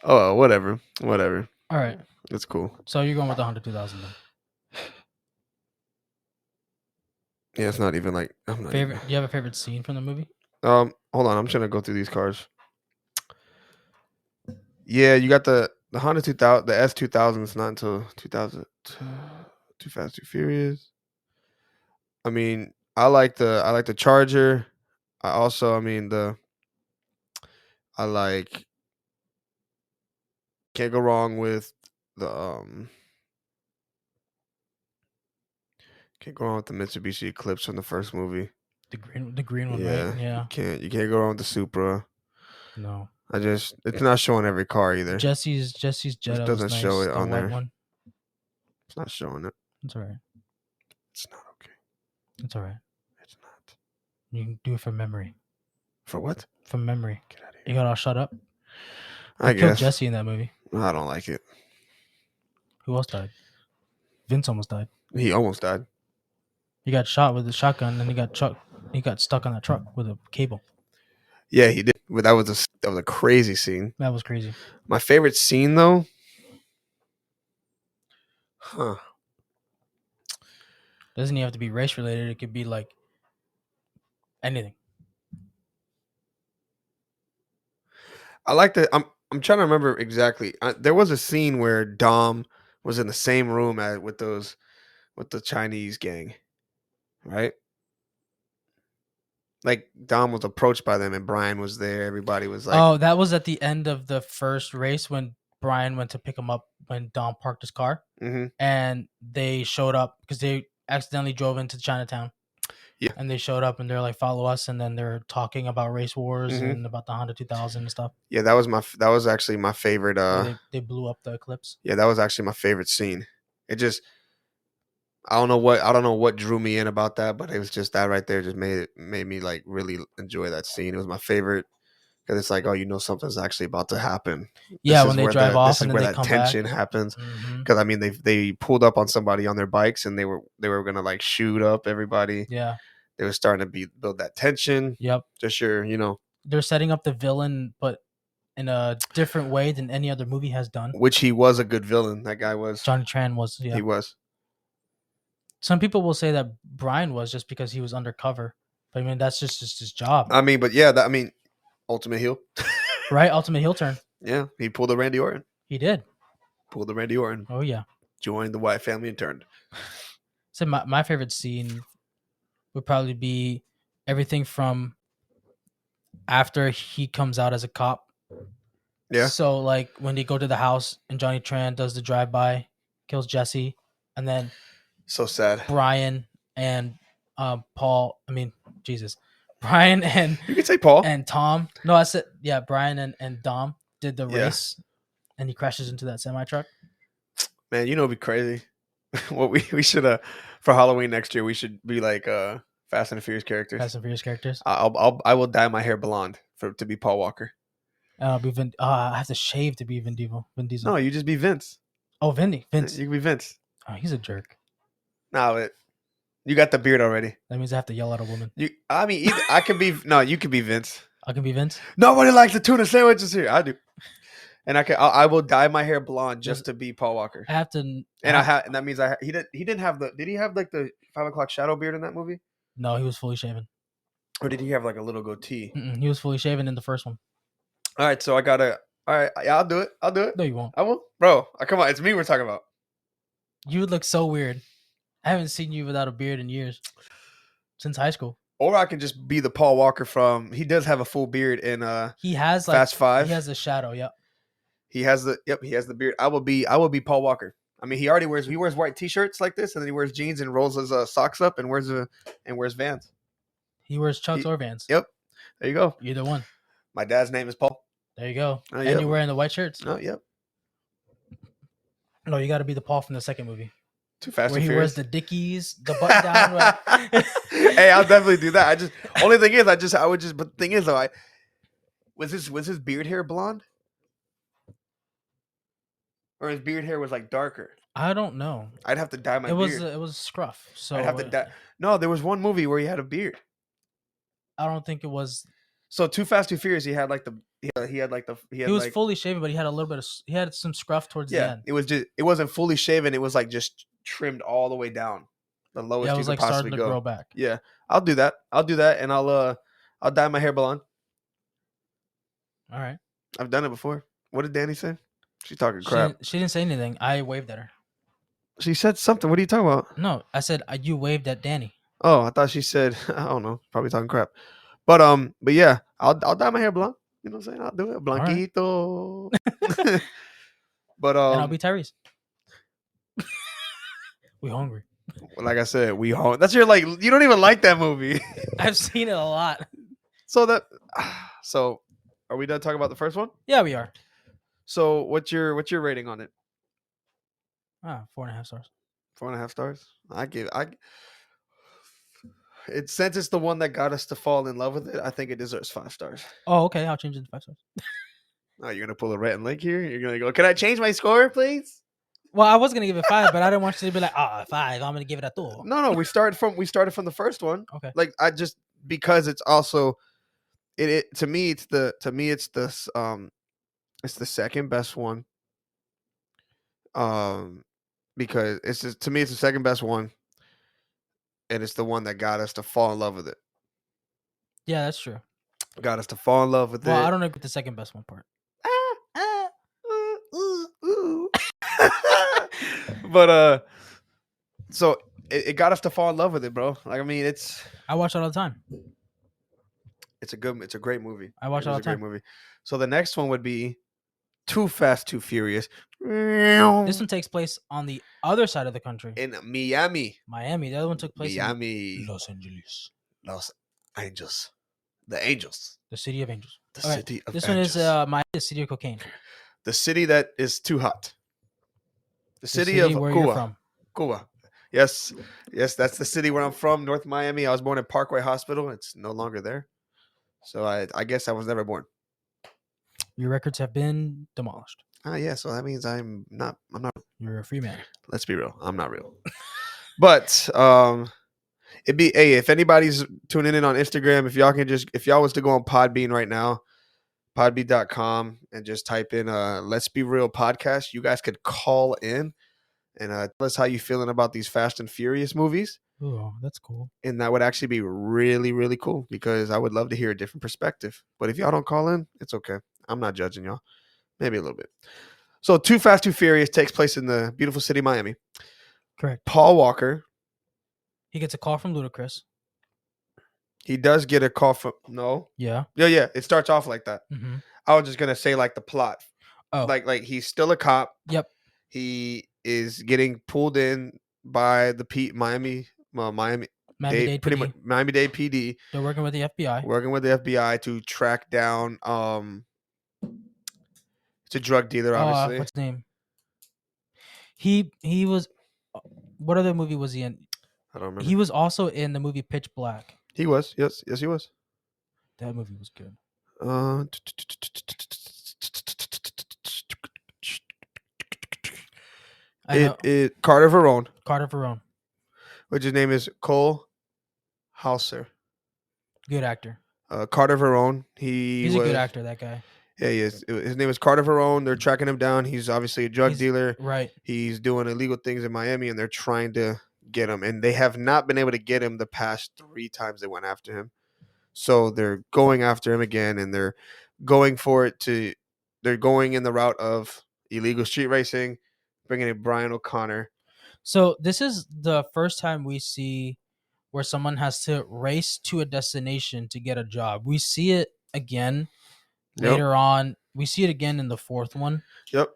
[SPEAKER 2] Oh, whatever. Whatever.
[SPEAKER 1] All right.
[SPEAKER 2] That's cool.
[SPEAKER 1] So you're going with the Honda 2000 then.
[SPEAKER 2] Yeah, it's not even like I'm not
[SPEAKER 1] Do you have a favorite scene from the movie?
[SPEAKER 2] Hold on, I'm trying to go through these cars. Yeah, you got the Honda 2000, the S2000. It's not until 2000. Too Fast, Too Furious. I mean, I like the Charger. I mean I like can't go wrong with the can't go wrong with the Mitsubishi Eclipse from the first movie.
[SPEAKER 1] The green one, right? Yeah.
[SPEAKER 2] You can't go wrong with the Supra.
[SPEAKER 1] No.
[SPEAKER 2] It's not showing every car either.
[SPEAKER 1] Jesse's Jetta
[SPEAKER 2] doesn't
[SPEAKER 1] was nice.
[SPEAKER 2] show it
[SPEAKER 1] The
[SPEAKER 2] on
[SPEAKER 1] white
[SPEAKER 2] there.
[SPEAKER 1] one.
[SPEAKER 2] It's not showing it.
[SPEAKER 1] It's all right.
[SPEAKER 2] It's not okay.
[SPEAKER 1] It's all right.
[SPEAKER 2] It's not.
[SPEAKER 1] You can do it from memory.
[SPEAKER 2] For what?
[SPEAKER 1] From memory.
[SPEAKER 2] Get out of
[SPEAKER 1] You
[SPEAKER 2] here.
[SPEAKER 1] got all shut up.
[SPEAKER 2] I
[SPEAKER 1] Killed
[SPEAKER 2] guess.
[SPEAKER 1] Jesse in that movie.
[SPEAKER 2] I don't like it.
[SPEAKER 1] Who else died? Vince almost died.
[SPEAKER 2] He almost died.
[SPEAKER 1] He got shot with a shotgun, and he got stuck on that truck with a cable.
[SPEAKER 2] Yeah, he did. But that was a crazy scene.
[SPEAKER 1] That was crazy.
[SPEAKER 2] My favorite scene though. Huh.
[SPEAKER 1] Doesn't even have to be race related. It could be like anything.
[SPEAKER 2] I like the. I'm trying to remember exactly. There was a scene where Dom was in the same room with the Chinese gang, right? Like Dom was approached by them and Brian was there. Everybody was like,
[SPEAKER 1] Oh, that was at the end of the first race when Brian went to pick him up when Dom parked his car, and they showed up because they accidentally drove into Chinatown.
[SPEAKER 2] Yeah,
[SPEAKER 1] and they showed up and they're like, follow us, and then they're talking about race wars and about the Honda 2000 and stuff.
[SPEAKER 2] Yeah, that was actually my favorite.
[SPEAKER 1] They blew up the Eclipse.
[SPEAKER 2] Yeah, that was actually my favorite scene. It just I don't know what drew me in about that, but it was just that right there just made me like really enjoy that scene. It was my favorite because it's like, oh, something's actually about to happen.
[SPEAKER 1] Yeah, when they drive off and then they come back.
[SPEAKER 2] This is where that tension happens. Because I mean, they pulled up on somebody on their bikes and they were gonna like shoot up everybody.
[SPEAKER 1] Yeah,
[SPEAKER 2] they were starting to build that tension.
[SPEAKER 1] Yep.
[SPEAKER 2] Just
[SPEAKER 1] they're setting up the villain, but in a different way than any other movie has done.
[SPEAKER 2] Which he was a good villain. That guy was.
[SPEAKER 1] Johnny Tran was. Yeah,
[SPEAKER 2] he was.
[SPEAKER 1] Some people will say that Brian was just because he was undercover, but I mean that's just his job.
[SPEAKER 2] I mean, but yeah, ultimate heel.
[SPEAKER 1] Right, ultimate heel turn.
[SPEAKER 2] Yeah, he pulled a Randy Orton.
[SPEAKER 1] He did.
[SPEAKER 2] Pulled the Randy Orton.
[SPEAKER 1] Oh yeah.
[SPEAKER 2] Joined the Wyatt family and turned.
[SPEAKER 1] So my favorite scene would probably be everything from after he comes out as a cop.
[SPEAKER 2] Yeah.
[SPEAKER 1] So like when they go to the house and Johnny Tran does the drive-by, kills Jesse, and then
[SPEAKER 2] so sad.
[SPEAKER 1] Brian and Paul. I mean, Jesus. Brian and
[SPEAKER 2] you can say Paul
[SPEAKER 1] and Tom. No, I said yeah. Brian and Dom did the race, and he crashes into that semi truck.
[SPEAKER 2] Man, it'd be crazy. What we should for Halloween next year, we should be like Fast and the Furious characters.
[SPEAKER 1] Fast and Furious characters.
[SPEAKER 2] I will dye my hair blonde to be Paul Walker.
[SPEAKER 1] And I'll be Vin. I have to shave to be Vin Diesel.
[SPEAKER 2] No, you just be Vince.
[SPEAKER 1] Oh, Vince.
[SPEAKER 2] You can be Vince.
[SPEAKER 1] Oh, he's a jerk.
[SPEAKER 2] No, you got the beard already.
[SPEAKER 1] That means I have to yell at a woman.
[SPEAKER 2] I can be. No, you can be Vince.
[SPEAKER 1] I can be Vince.
[SPEAKER 2] Nobody likes the tuna sandwiches here. I do. And I will dye my hair blonde just to be Paul Walker.
[SPEAKER 1] I have to.
[SPEAKER 2] And that means he didn't have the. Did he have like the 5 o'clock shadow beard in that movie?
[SPEAKER 1] No, he was fully shaven.
[SPEAKER 2] Or did he have like a little goatee?
[SPEAKER 1] He was fully shaven in the first one.
[SPEAKER 2] All right, so I gotta. All right, yeah, I'll do it.
[SPEAKER 1] No, you won't.
[SPEAKER 2] I will, bro. Come on, it's me we're talking about.
[SPEAKER 1] You would look so weird. I haven't seen you without a beard in years. Since high school.
[SPEAKER 2] Or I can just be the Paul Walker from. He does have a full beard in.
[SPEAKER 1] He has
[SPEAKER 2] Fast 5.
[SPEAKER 1] He has a shadow. Yep.
[SPEAKER 2] He has the beard. I will be Paul Walker. I mean, he wears white t-shirts like this, and then he wears jeans and rolls his socks up and wears Vans.
[SPEAKER 1] He wears Chucks or Vans.
[SPEAKER 2] Yep. There you go.
[SPEAKER 1] Either one.
[SPEAKER 2] My dad's name is Paul.
[SPEAKER 1] There you go.
[SPEAKER 2] Yep.
[SPEAKER 1] And you're wearing the white shirts.
[SPEAKER 2] Oh, yep.
[SPEAKER 1] No, you got to be the Paul from the second movie.
[SPEAKER 2] Too Fast
[SPEAKER 1] where
[SPEAKER 2] and
[SPEAKER 1] he
[SPEAKER 2] Furious.
[SPEAKER 1] wears the Dickies, the button down.
[SPEAKER 2] Hey, I'll definitely do that. Only thing is, but the thing is though, was his beard hair blonde? Or his beard hair was like darker?
[SPEAKER 1] I don't know.
[SPEAKER 2] I'd have to dye my beard.
[SPEAKER 1] It was scruff. So
[SPEAKER 2] I'd have to dye. No, there was one movie where he had a beard.
[SPEAKER 1] I don't think it was.
[SPEAKER 2] So Too Fast, Too Furious, he was
[SPEAKER 1] fully shaven, but he had a little bit of. He had some scruff towards the end.
[SPEAKER 2] It wasn't fully shaven. It was like just trimmed all the way down, the lowest
[SPEAKER 1] it was
[SPEAKER 2] you
[SPEAKER 1] like
[SPEAKER 2] could possibly
[SPEAKER 1] starting to
[SPEAKER 2] go.
[SPEAKER 1] grow back.
[SPEAKER 2] Yeah, I'll do that, and I'll dye my hair blonde.
[SPEAKER 1] All right.
[SPEAKER 2] I've done it before. What did Danny say? She's talking crap.
[SPEAKER 1] She didn't say anything. I waved at her.
[SPEAKER 2] She said something. What are you talking about?
[SPEAKER 1] No, I said you waved at Danny.
[SPEAKER 2] Oh, I thought she said I don't know. Probably talking crap. But yeah, I'll dye my hair blonde. You know what I'm saying? I'll do it, blanquito.
[SPEAKER 1] Right.
[SPEAKER 2] But
[SPEAKER 1] and I'll be Tyrese. We hungry.
[SPEAKER 2] Like I said, we home. That's your you don't even like that movie.
[SPEAKER 1] I've seen it a lot.
[SPEAKER 2] So are we done talking about the first one?
[SPEAKER 1] Yeah, we are.
[SPEAKER 2] So what's your rating on it?
[SPEAKER 1] 4.5 stars.
[SPEAKER 2] 4.5 stars. Since it's the one that got us to fall in love with it, I think it deserves 5 stars.
[SPEAKER 1] Oh, okay. I'll change it to 5 stars.
[SPEAKER 2] Oh, you're gonna pull a red link here? You're gonna go, can I change my score, please?
[SPEAKER 1] Well, I was gonna give it 5, but I didn't want you to be like, 5. I'm gonna give it a 2.
[SPEAKER 2] No, we started from the first one.
[SPEAKER 1] Okay.
[SPEAKER 2] Like because it's also to me it's the second best one. Because to me it's the second best one, and it's the one that got us to fall in love with it.
[SPEAKER 1] Yeah, that's true.
[SPEAKER 2] Got us to fall in love with it.
[SPEAKER 1] Well, I don't agree with the second best one part.
[SPEAKER 2] But so it got us to fall in love with it, bro. Like, I mean,
[SPEAKER 1] I watch it all the time.
[SPEAKER 2] It's a great movie.
[SPEAKER 1] I watch it all the time.
[SPEAKER 2] Great movie. So the next one would be Too Fast, Too Furious.
[SPEAKER 1] This one takes place on the other side of the country.
[SPEAKER 2] In Miami.
[SPEAKER 1] The other one took place
[SPEAKER 2] Miami.
[SPEAKER 1] in Los Angeles.
[SPEAKER 2] Los Angeles. The Angels.
[SPEAKER 1] The city of angels.
[SPEAKER 2] The city of
[SPEAKER 1] This
[SPEAKER 2] angels.
[SPEAKER 1] one is Miami, the city of cocaine.
[SPEAKER 2] The city that is too hot. The city of
[SPEAKER 1] where
[SPEAKER 2] Cuba.
[SPEAKER 1] you're from.
[SPEAKER 2] Cuba. Yes, that's the city where I'm from, North Miami. I was born at Parkway Hospital. It's no longer there. So I guess I was never born.
[SPEAKER 1] Your records have been demolished.
[SPEAKER 2] Yeah, so that means I'm not.
[SPEAKER 1] You're a free man.
[SPEAKER 2] Let's be real. I'm not real. But if anybody's tuning in on Instagram, if y'all was to go on Podbean right now, podbean.com, and just type in Let's Be Real podcast, you guys could call in and tell us how you feeling about these Fast and Furious movies.
[SPEAKER 1] Oh, that's cool.
[SPEAKER 2] And that would actually be really, really cool, because I would love to hear a different perspective. But if y'all don't call in, it's okay. I'm not judging y'all. Maybe a little bit. So Too Fast, Too Furious takes place in the beautiful city of Miami.
[SPEAKER 1] Correct.
[SPEAKER 2] Paul Walker.
[SPEAKER 1] He gets a call from Ludacris.
[SPEAKER 2] He does get a call from... No.
[SPEAKER 1] Yeah.
[SPEAKER 2] Yeah. It starts off like that.
[SPEAKER 1] Mm-hmm.
[SPEAKER 2] I was just going to say like the plot.
[SPEAKER 1] Oh.
[SPEAKER 2] Like he's still a cop.
[SPEAKER 1] Yep.
[SPEAKER 2] He is getting pulled in by the Miami-Dade PD.
[SPEAKER 1] They're working with the FBI.
[SPEAKER 2] Working with the FBI to track down it's a drug dealer, obviously.
[SPEAKER 1] What's his name? He was... What other movie was he in?
[SPEAKER 2] I don't remember.
[SPEAKER 1] He was also in the movie Pitch Black.
[SPEAKER 2] He was. Yes, he was.
[SPEAKER 1] That movie was good.
[SPEAKER 2] Uh,
[SPEAKER 1] I know
[SPEAKER 2] it Carter Verone,
[SPEAKER 1] Carter Verone,
[SPEAKER 2] which his name is Cole Hauser.
[SPEAKER 1] good actor.
[SPEAKER 2] Carter Verone. He
[SPEAKER 1] He's a good
[SPEAKER 2] was.
[SPEAKER 1] actor. That guy.
[SPEAKER 2] Yeah, he is. His name is Carter Verone. They're tracking him down. He's obviously a drug
[SPEAKER 1] He's
[SPEAKER 2] dealer.
[SPEAKER 1] right.
[SPEAKER 2] He's doing illegal things in Miami, and they're trying to get him. And they have not been able to get him the past 3 times they went after him. So they're going after him again, and they're going for it to. They're going in the route of illegal street racing, bringing in Brian O'Connor.
[SPEAKER 1] So this is the first time we see where someone has to race to a destination to get a job. We see it again later on. We see it again in the fourth one.
[SPEAKER 2] Yep.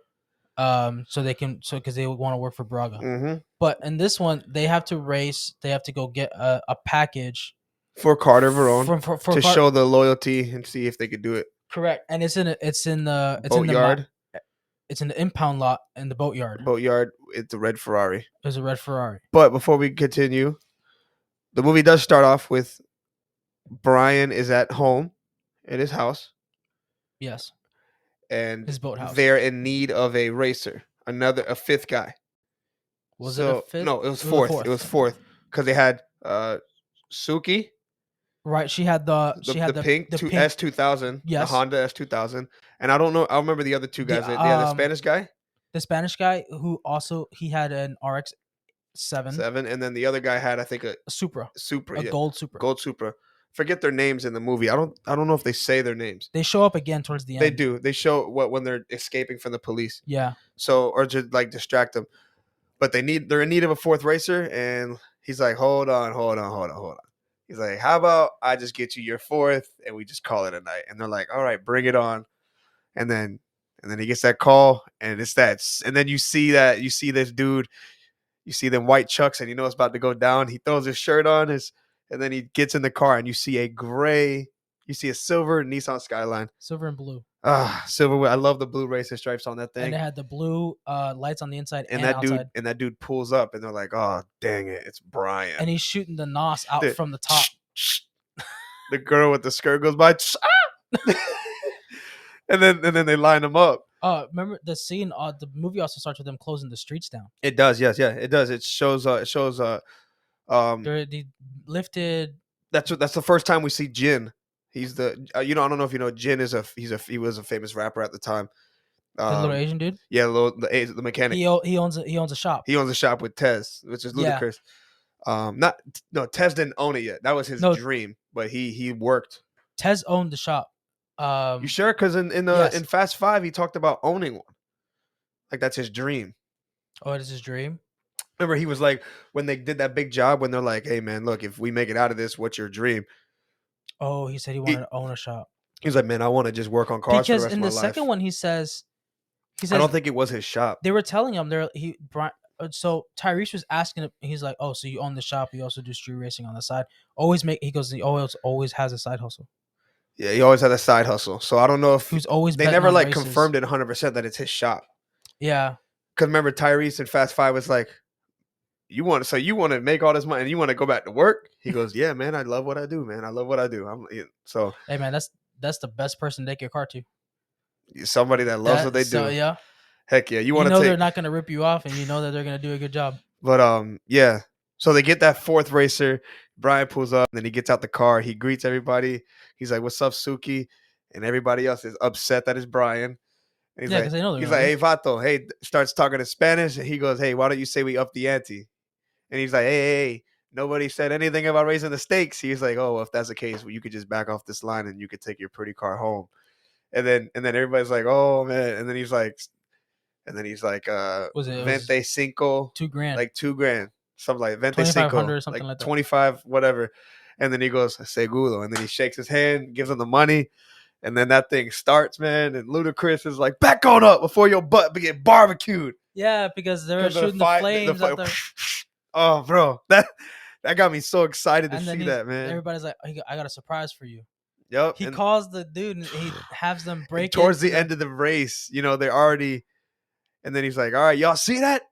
[SPEAKER 1] So because they want to work for Braga.
[SPEAKER 2] Mm-hmm.
[SPEAKER 1] But in this one, they have to race. They have to go get a package
[SPEAKER 2] For Carter Verone to
[SPEAKER 1] Car-
[SPEAKER 2] show the loyalty and see if they could do it.
[SPEAKER 1] Correct, and it's in the
[SPEAKER 2] Boatyard.
[SPEAKER 1] It's in the impound lot in the boatyard.
[SPEAKER 2] Boatyard. It's a red Ferrari.
[SPEAKER 1] There's a red Ferrari.
[SPEAKER 2] But before we continue, the movie does start off with Brian is at home in his house.
[SPEAKER 1] Yes.
[SPEAKER 2] And
[SPEAKER 1] his boathouse.
[SPEAKER 2] They're in need of a racer, a fifth guy.
[SPEAKER 1] Was it a fifth?
[SPEAKER 2] No, it was fourth. It was fourth because they had Suki.
[SPEAKER 1] Right, she had the
[SPEAKER 2] pink S2000,
[SPEAKER 1] yes,
[SPEAKER 2] the Honda S2000, and I don't know. I remember the other two guys. The Spanish guy.
[SPEAKER 1] The Spanish guy who also he had an RX 7,
[SPEAKER 2] and then the other guy had I think a
[SPEAKER 1] Supra,
[SPEAKER 2] yeah.
[SPEAKER 1] gold Supra.
[SPEAKER 2] Forget their names in the movie. I don't know if they say their names.
[SPEAKER 1] They show up again towards the end.
[SPEAKER 2] They do. They show when they're escaping from the police.
[SPEAKER 1] Yeah.
[SPEAKER 2] So or just like distract them, but they're in need of a fourth racer, and he's like, hold on. He's like, how about I just get you your fourth and we just call it a night? And they're like, all right, bring it on. And then he gets that call, and it's that. And then you see this dude, you see them white chucks, and you know it's about to go down. He throws his shirt on, and then he gets in the car, and you see a silver Nissan Skyline.
[SPEAKER 1] Silver and blue.
[SPEAKER 2] Silver. I love the blue racing stripes on that thing.
[SPEAKER 1] And it had the blue lights on the inside and
[SPEAKER 2] that
[SPEAKER 1] outside.
[SPEAKER 2] That dude pulls up, and they're like, "Oh, dang it, it's Brian!"
[SPEAKER 1] And he's shooting the nos out from the top.
[SPEAKER 2] The girl with the skirt goes by, and then they line them up.
[SPEAKER 1] Remember the scene? The movie also starts with them closing the streets down.
[SPEAKER 2] It does, yes, yeah, it does. It shows.
[SPEAKER 1] They lifted.
[SPEAKER 2] That's the first time we see Jin. He's the I don't know if you know Jin he was a famous rapper at the time.
[SPEAKER 1] The little Asian dude.
[SPEAKER 2] Yeah, the mechanic.
[SPEAKER 1] He owns a shop.
[SPEAKER 2] He owns a shop with Tez, which is ludicrous. Yeah. Tez didn't own it yet. That was his dream, but he worked.
[SPEAKER 1] Tez owned the shop.
[SPEAKER 2] You sure? Because in Fast 5 he talked about owning one. Like that's his dream.
[SPEAKER 1] Oh, it is his dream.
[SPEAKER 2] Remember, he was like when they did that big job when they're like, "Hey man, look, if we make it out of this, what's your dream?"
[SPEAKER 1] Oh, he said he wanted to own a shop.
[SPEAKER 2] He's like, "Man, I want to just work on cars
[SPEAKER 1] because
[SPEAKER 2] for the rest of my life."
[SPEAKER 1] Because in the second one, he says,
[SPEAKER 2] I don't think it was his shop.
[SPEAKER 1] They were telling him so Tyrese was asking him. He's like, "Oh, so you own the shop? You also do street racing on the side? He goes, he always has a side hustle."
[SPEAKER 2] Yeah, he always had a side hustle. So I don't know if they never like
[SPEAKER 1] races.
[SPEAKER 2] confirmed it 100% that it's his shop.
[SPEAKER 1] Yeah,
[SPEAKER 2] because remember Tyrese in Fast 5 was like, you want to make all this money and you want to go back to work? He goes, yeah, man, I love what I do, man. I love what I do.
[SPEAKER 1] Hey, man, that's the best person to take your car to.
[SPEAKER 2] Somebody that loves what they do.
[SPEAKER 1] Yeah.
[SPEAKER 2] Heck yeah,
[SPEAKER 1] they're not going to rip you off, and you know that they're going to do a good job.
[SPEAKER 2] But yeah. So they get that fourth racer. Brian pulls up, and then he gets out the car. He greets everybody. He's like, "What's up, Suki?" And everybody else is upset that it's Brian. And he's like, "Hey, Vato." Hey, starts talking in Spanish, and he goes, "Hey, why don't you say we up the ante?" And he's like, "Hey, nobody said anything about raising the stakes." He's like, "Oh, well, if that's the case, well, you could just back off this line, and you could take your pretty car home." And then everybody's like, "Oh man!" And then he's like,
[SPEAKER 1] was it
[SPEAKER 2] Vente Cinco,
[SPEAKER 1] $2,000,
[SPEAKER 2] like $2,000, something like Vente Cinco,
[SPEAKER 1] or something like that.
[SPEAKER 2] 25, whatever. And then he goes Seguro, and then he shakes his hand, gives him the money, and then that thing starts, man. And Ludacris is like, "Back on up before your butt get barbecued."
[SPEAKER 1] Yeah, because they're shooting the flames out there.
[SPEAKER 2] Oh, bro, that got me so excited to see that, man.
[SPEAKER 1] Everybody's like, "I got a surprise for you."
[SPEAKER 2] Yep.
[SPEAKER 1] He calls the dude, and he has them break
[SPEAKER 2] towards the end of the race. They're already. And then he's like, "All right, y'all see that?"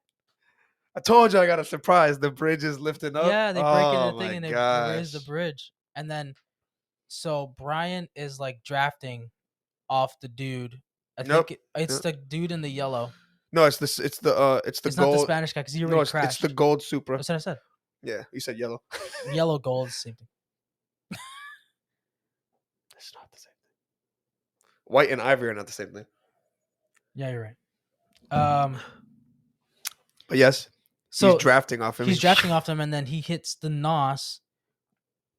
[SPEAKER 2] I told you I got a surprise. The bridge is lifting up.
[SPEAKER 1] Yeah, they break into
[SPEAKER 2] Oh
[SPEAKER 1] the thing
[SPEAKER 2] my
[SPEAKER 1] and they raise the
[SPEAKER 2] gosh.
[SPEAKER 1] bridge. And then so Brian is like drafting off the dude. I
[SPEAKER 2] Nope.
[SPEAKER 1] think it's
[SPEAKER 2] Nope.
[SPEAKER 1] the dude in the yellow.
[SPEAKER 2] No, it's this. It's the
[SPEAKER 1] It's not the
[SPEAKER 2] gold.
[SPEAKER 1] Spanish guy because he
[SPEAKER 2] No,
[SPEAKER 1] already
[SPEAKER 2] it's the
[SPEAKER 1] crashed.
[SPEAKER 2] gold Supra.
[SPEAKER 1] That's what I said.
[SPEAKER 2] Yeah, you said yellow.
[SPEAKER 1] Yellow gold, same thing.
[SPEAKER 2] It's not the same thing. White and ivory are not the same thing.
[SPEAKER 1] Yeah, you're right.
[SPEAKER 2] But yes, he's
[SPEAKER 1] So
[SPEAKER 2] drafting off him.
[SPEAKER 1] he's drafting off them, and then he hits the nos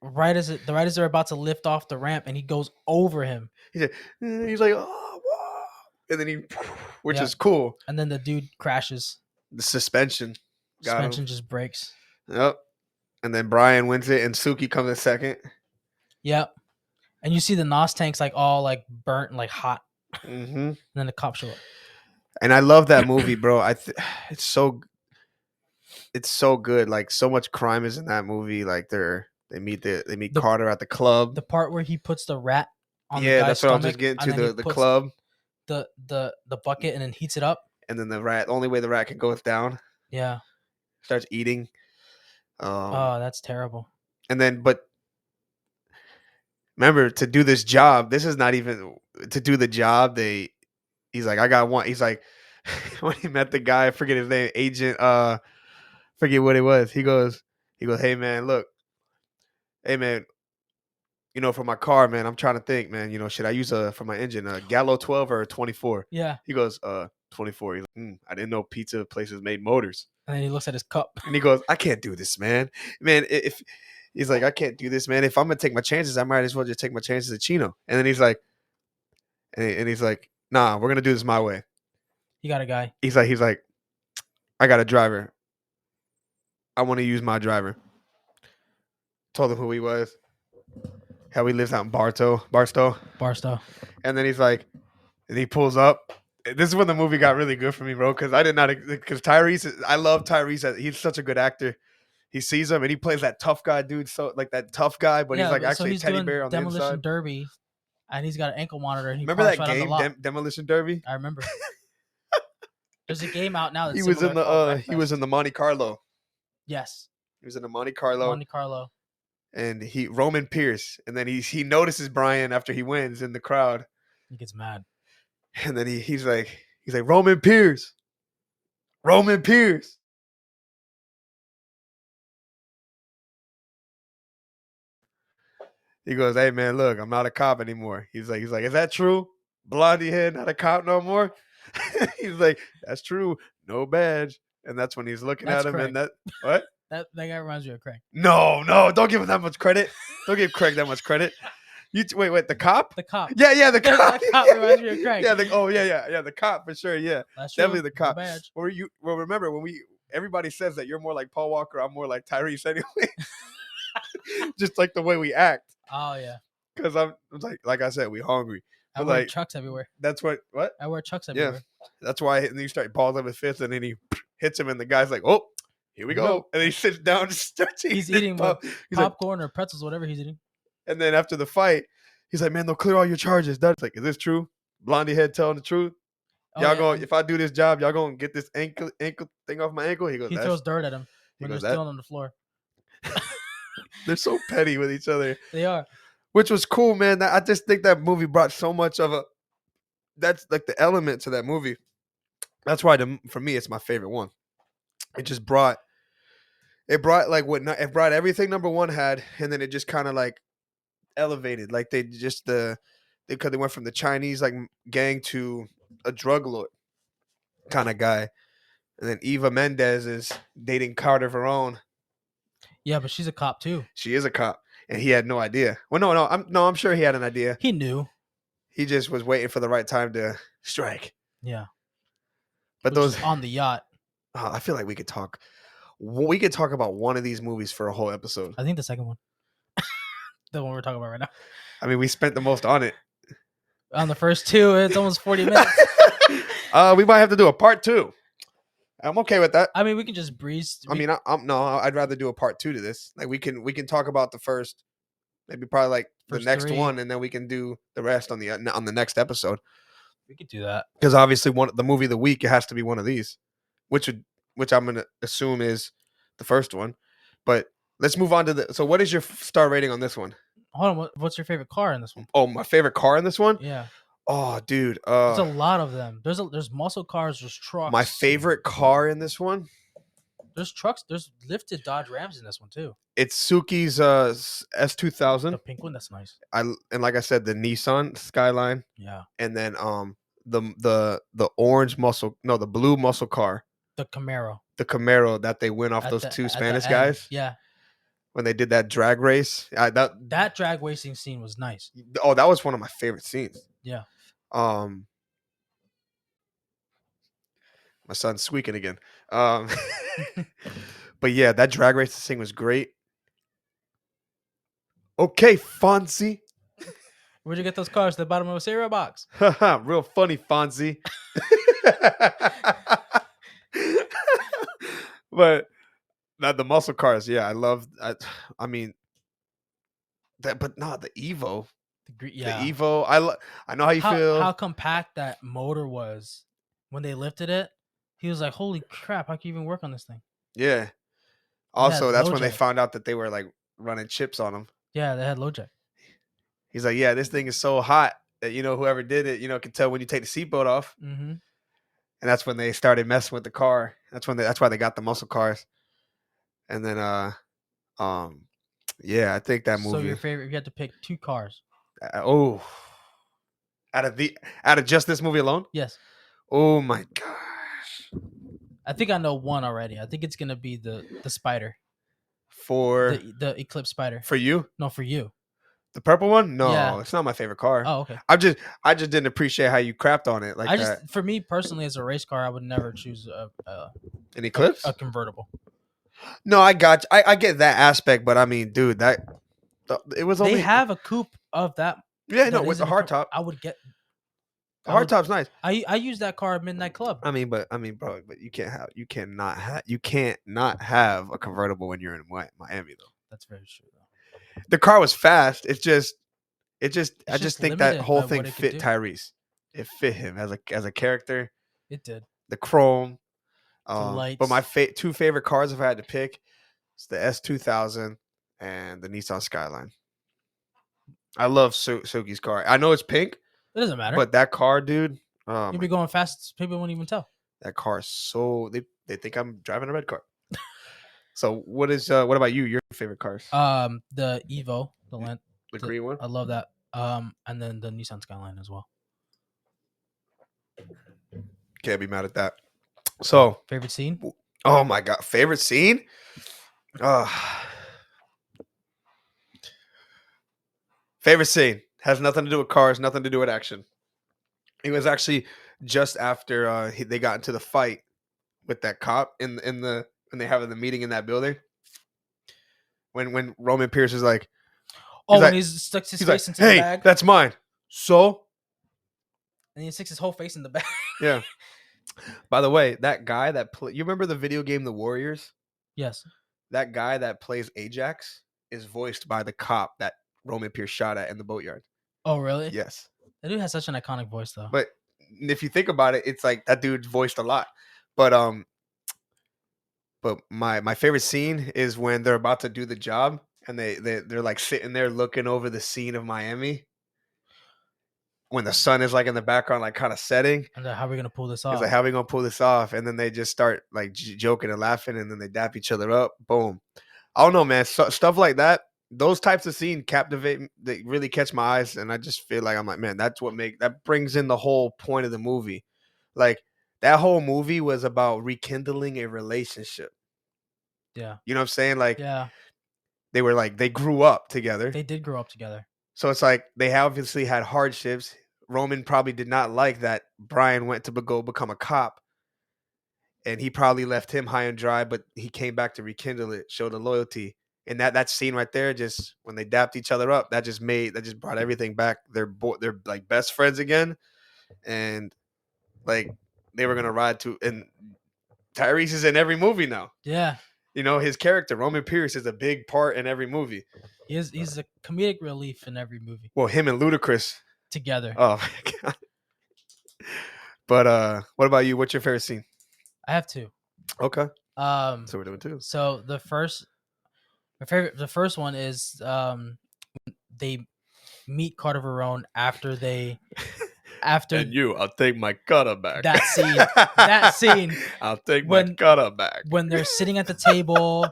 [SPEAKER 1] right as they're about to lift off the ramp, and he goes over him.
[SPEAKER 2] He's like, oh, whoa. And then he, which
[SPEAKER 1] Yeah.
[SPEAKER 2] is cool.
[SPEAKER 1] And then the dude crashes.
[SPEAKER 2] The suspension got
[SPEAKER 1] Suspension
[SPEAKER 2] him.
[SPEAKER 1] just breaks.
[SPEAKER 2] Yep. And then Brian wins it, and Suki comes in second.
[SPEAKER 1] Yep. And you see the nos tanks like all like burnt and like hot.
[SPEAKER 2] Mm-hmm.
[SPEAKER 1] And then the cops show up.
[SPEAKER 2] And I love that movie, bro. It's so good. Like so much crime is in that movie. Like they meet Carter at the club.
[SPEAKER 1] The part where he puts the rat on the
[SPEAKER 2] Yeah,
[SPEAKER 1] guy's
[SPEAKER 2] that's what I was
[SPEAKER 1] stomach,
[SPEAKER 2] just getting
[SPEAKER 1] and
[SPEAKER 2] to.
[SPEAKER 1] then
[SPEAKER 2] The club.
[SPEAKER 1] the bucket and then heats it up.
[SPEAKER 2] And then the rat. The only way the rat can go is down.
[SPEAKER 1] Yeah.
[SPEAKER 2] Starts eating.
[SPEAKER 1] Oh, that's terrible.
[SPEAKER 2] And then, but remember, to do this job, this is not even to do the job. He's like, I got one. He's like, when he met the guy, I forget his name, Agent. Forget what it was. He goes, hey man, look, hey man, for my car, man, I'm trying to think, man, should I use for my engine a Gallo 12 or a 24?
[SPEAKER 1] Yeah.
[SPEAKER 2] He goes, 24. He's like, I didn't know pizza places made motors.
[SPEAKER 1] And then he looks at his cup.
[SPEAKER 2] And he goes, I can't do this, man. If he's like, I can't do this, man. If I'm gonna take my chances, I might as well just take my chances at Chino. And then he's like, nah, we're gonna do this my way.
[SPEAKER 1] You got a guy.
[SPEAKER 2] He's like, I got a driver. I want to use my driver. Told him who he was. How he lives out in Barstow. And then he's like, and he pulls up. This is when the movie got really good for me, bro. Because Tyrese, I love Tyrese. He's such a good actor. He sees him and he plays that tough guy, dude. So like that tough guy, but he's like actually a teddy bear on the inside.
[SPEAKER 1] Demolition Derby, and he's got an ankle monitor. And he
[SPEAKER 2] remember that
[SPEAKER 1] right
[SPEAKER 2] game, Demolition Derby?
[SPEAKER 1] I remember. There's a game out now. That's
[SPEAKER 2] he was in the Monte Carlo.
[SPEAKER 1] Yes.
[SPEAKER 2] He was in the Monte Carlo. And Roman Pierce, and then he notices Brian after he wins in the crowd.
[SPEAKER 1] He gets mad,
[SPEAKER 2] and then he's like Roman Pierce. He goes, hey man, look, I'm not a cop anymore. He's like, is that true? Blondie head, not a cop no more. He's like, that's true, no badge. And that's when he's looking at him, Craig. And that what?
[SPEAKER 1] That guy reminds me of Craig.
[SPEAKER 2] No, don't give him that much credit. Don't give Craig that much credit. Wait, the cop?
[SPEAKER 1] The cop.
[SPEAKER 2] Yeah, the cop.
[SPEAKER 1] The cop reminds me of Craig.
[SPEAKER 2] Yeah, the cop for sure. Yeah,
[SPEAKER 1] that's
[SPEAKER 2] definitely the cop.
[SPEAKER 1] Badge.
[SPEAKER 2] Well, remember when everybody says that you're more like Paul Walker, I'm more like Tyrese anyway. Just like the way we act.
[SPEAKER 1] Oh yeah.
[SPEAKER 2] Because I'm like I said, we hungry.
[SPEAKER 1] I wear chucks everywhere.
[SPEAKER 2] That's what?
[SPEAKER 1] I wear chucks everywhere.
[SPEAKER 2] Yeah, that's why. And then you start balls up his fist, and then he hits him, and the guy's like, "Oh, here we go!" And then he sits down and starts eating.
[SPEAKER 1] He's eating popcorn or pretzels, whatever he's eating.
[SPEAKER 2] And then after the fight, he's like, "Man, they'll clear all your charges." That's like, is this true? Blondie head telling the truth. Y'all going? If I do this job, y'all gonna get this ankle thing off my ankle? He goes.
[SPEAKER 1] He throws dirt at him when they're still on the floor.
[SPEAKER 2] They're so petty with each other.
[SPEAKER 1] They are.
[SPEAKER 2] Which was cool, man. I just think that movie brought so much of that's like the element to that movie. That's why for me, it's my favorite one. It just brought like it brought everything number one had, and then it just kind of like elevated. Like they went from the Chinese like gang to a drug lord kind of guy. And then Eva Mendes is dating Carter Verone.
[SPEAKER 1] Yeah, but she's a cop too.
[SPEAKER 2] She is a cop. And he had no idea. Well, I'm sure he had an idea.
[SPEAKER 1] He knew.
[SPEAKER 2] He just was waiting for the right time to strike.
[SPEAKER 1] Yeah.
[SPEAKER 2] But those
[SPEAKER 1] on the yacht.
[SPEAKER 2] I feel like we could talk about one of these movies for a whole episode.
[SPEAKER 1] I think the second one. The one we're talking about right now.
[SPEAKER 2] I mean, we spent the most on it.
[SPEAKER 1] On the first two, it's almost 40 minutes.
[SPEAKER 2] We might have to do a part 2. I'm okay with that.
[SPEAKER 1] I mean, we can just breeze.
[SPEAKER 2] I'd rather do a part 2 to this. Like we can talk about the first, maybe probably like the next 3. One, and then we can do the rest on the next episode.
[SPEAKER 1] We could do that
[SPEAKER 2] because obviously the movie of the week, it has to be one of these. Which which I'm gonna assume is the first one. But let's move on to the. So, what is your star rating on this one?
[SPEAKER 1] Hold on, what's your favorite car in this one?
[SPEAKER 2] Oh, my favorite car in this one.
[SPEAKER 1] Yeah,
[SPEAKER 2] Oh, dude.
[SPEAKER 1] there's a lot of them. There's muscle cars. There's trucks.
[SPEAKER 2] My favorite car in this one.
[SPEAKER 1] There's trucks. There's lifted Dodge Rams in this one too.
[SPEAKER 2] It's Suki's
[SPEAKER 1] The
[SPEAKER 2] S2000.
[SPEAKER 1] pink one, that's nice.
[SPEAKER 2] And like I said, the Nissan Skyline,
[SPEAKER 1] Yeah,
[SPEAKER 2] and then the orange muscle, no, the blue muscle car,
[SPEAKER 1] the Camaro.
[SPEAKER 2] the Camaro that they win off
[SPEAKER 1] At
[SPEAKER 2] those
[SPEAKER 1] the-
[SPEAKER 2] two
[SPEAKER 1] at the
[SPEAKER 2] Spanish
[SPEAKER 1] end.
[SPEAKER 2] guys
[SPEAKER 1] Yeah,
[SPEAKER 2] when they did that drag race.
[SPEAKER 1] that drag racing scene was nice.
[SPEAKER 2] That was one of my favorite scenes.
[SPEAKER 1] Yeah,
[SPEAKER 2] My son's squeaking again. But yeah, that drag race scene was great. Okay, Fonzie.
[SPEAKER 1] where'd you get those cars? The bottom of a cereal box.
[SPEAKER 2] Real funny, Fonzie. But the muscle cars, yeah, I love. I mean that, but not the Evo.
[SPEAKER 1] Yeah,
[SPEAKER 2] The Evo. I know how you
[SPEAKER 1] how
[SPEAKER 2] feel.
[SPEAKER 1] compact that motor was when they lifted it. He was like, "Holy crap! How can you even work on this thing?"
[SPEAKER 2] Yeah.
[SPEAKER 1] They had
[SPEAKER 2] Also, that's
[SPEAKER 1] low
[SPEAKER 2] when they
[SPEAKER 1] jack.
[SPEAKER 2] found out that they were like running chips on them.
[SPEAKER 1] Yeah, they had low jack.
[SPEAKER 2] He's like, yeah, this thing is so hot that whoever did it, can tell when you take the seatbelt off.
[SPEAKER 1] Mm-hmm.
[SPEAKER 2] And that's when they started messing with the car. That's why they got the muscle cars. And then yeah, I think that movie.
[SPEAKER 1] So your favorite? If you had to pick two cars.
[SPEAKER 2] Oh, out of just this movie alone?
[SPEAKER 1] Yes.
[SPEAKER 2] Oh my gosh.
[SPEAKER 1] I think I know one already. I think it's gonna be the Spider,
[SPEAKER 2] For
[SPEAKER 1] the Eclipse Spider.
[SPEAKER 2] for you?
[SPEAKER 1] No, for you.
[SPEAKER 2] The purple one? No,
[SPEAKER 1] Yeah.
[SPEAKER 2] it's not my favorite car.
[SPEAKER 1] Oh, okay.
[SPEAKER 2] I just didn't appreciate how you crapped on it like that.
[SPEAKER 1] For me personally, as a race car, I would never choose
[SPEAKER 2] An Eclipse?
[SPEAKER 1] a convertible.
[SPEAKER 2] No, I got you. I get that aspect, but I mean, dude, it was only
[SPEAKER 1] They have a coupe of that.
[SPEAKER 2] Yeah, no,
[SPEAKER 1] that
[SPEAKER 2] with the
[SPEAKER 1] isn't a
[SPEAKER 2] hard top.
[SPEAKER 1] I would get.
[SPEAKER 2] The hard top's nice.
[SPEAKER 1] I use that car at Midnight Club.
[SPEAKER 2] I mean, bro, but you can't not have a convertible when you're in Miami though.
[SPEAKER 1] That's very true. Though.
[SPEAKER 2] The car was fast. I just think that
[SPEAKER 1] limited
[SPEAKER 2] whole
[SPEAKER 1] by
[SPEAKER 2] thing
[SPEAKER 1] what it could
[SPEAKER 2] fit
[SPEAKER 1] do.
[SPEAKER 2] Tyrese. It fit him as a character.
[SPEAKER 1] It did.
[SPEAKER 2] The chrome.
[SPEAKER 1] lights.
[SPEAKER 2] But my two favorite cars, if I had to pick, it's the S2000 and the Nissan Skyline. I love Suki's car. I know it's pink.
[SPEAKER 1] It doesn't matter.
[SPEAKER 2] But that car, dude,
[SPEAKER 1] you'd be going fast. People wouldn't even tell.
[SPEAKER 2] That car is so they think I'm driving a red car. So what about you? Your favorite cars?
[SPEAKER 1] The Evo,
[SPEAKER 2] the green one.
[SPEAKER 1] I love that. And then the Nissan Skyline as well.
[SPEAKER 2] Can't be mad at that. So
[SPEAKER 1] favorite scene?
[SPEAKER 2] Oh my god, favorite scene? Favorite scene has nothing to do with cars, nothing to do with action. It was actually just after they got into the fight with that cop in the when they have the meeting in that building. When Roman Pierce is like,
[SPEAKER 1] he sticks his face into the bag.
[SPEAKER 2] That's mine. So,
[SPEAKER 1] and he sticks his whole face in the bag.
[SPEAKER 2] Yeah. By the way, that guy you remember the video game The Warriors?
[SPEAKER 1] Yes.
[SPEAKER 2] That guy that plays Ajax is voiced by the cop that Roman Pierce shot at in the boatyard.
[SPEAKER 1] Oh, really?
[SPEAKER 2] Yes.
[SPEAKER 1] That dude has such an iconic voice, though.
[SPEAKER 2] But if you think about it, it's like that dude's voiced a lot. But my favorite scene is when they're about to do the job and they're like sitting there looking over the scene of Miami when the sun is like in the background, like kind of setting.
[SPEAKER 1] And how are we gonna pull this off?
[SPEAKER 2] He's like, how are we gonna pull this off? And then they just start like joking and laughing, and then they dap each other up. Boom. I don't know, man. Stuff like that. Those types of scenes captivate. They really catch my eyes, and I just feel like I'm like, man, that brings in the whole point of the movie. Like that whole movie was about rekindling a relationship.
[SPEAKER 1] Yeah.
[SPEAKER 2] You know what I'm saying? Like,
[SPEAKER 1] yeah.
[SPEAKER 2] They grew up together.
[SPEAKER 1] They did grow up together.
[SPEAKER 2] So it's like they obviously had hardships. Roman probably did not like that Brian went to go become a cop. And he probably left him high and dry, but he came back to rekindle it, show the loyalty. And that scene right there, just when they dapped each other up, that just brought everything back. They're like best friends again. And like they were gonna ride to, and Tyrese is in every movie now.
[SPEAKER 1] Yeah.
[SPEAKER 2] You know, his character, Roman Pierce, is a big part in every movie.
[SPEAKER 1] He's a comedic relief in every movie.
[SPEAKER 2] Well, him and Ludacris
[SPEAKER 1] together.
[SPEAKER 2] Oh my god. But what about you? What's your favorite scene?
[SPEAKER 1] I have two.
[SPEAKER 2] Okay.
[SPEAKER 1] Um,
[SPEAKER 2] So we're doing two.
[SPEAKER 1] so the first one is they meet Carter Verone after
[SPEAKER 2] And you, I'll take my cutter back.
[SPEAKER 1] that scene. That scene
[SPEAKER 2] I'll take my
[SPEAKER 1] when
[SPEAKER 2] cutter back.
[SPEAKER 1] when they're sitting at the table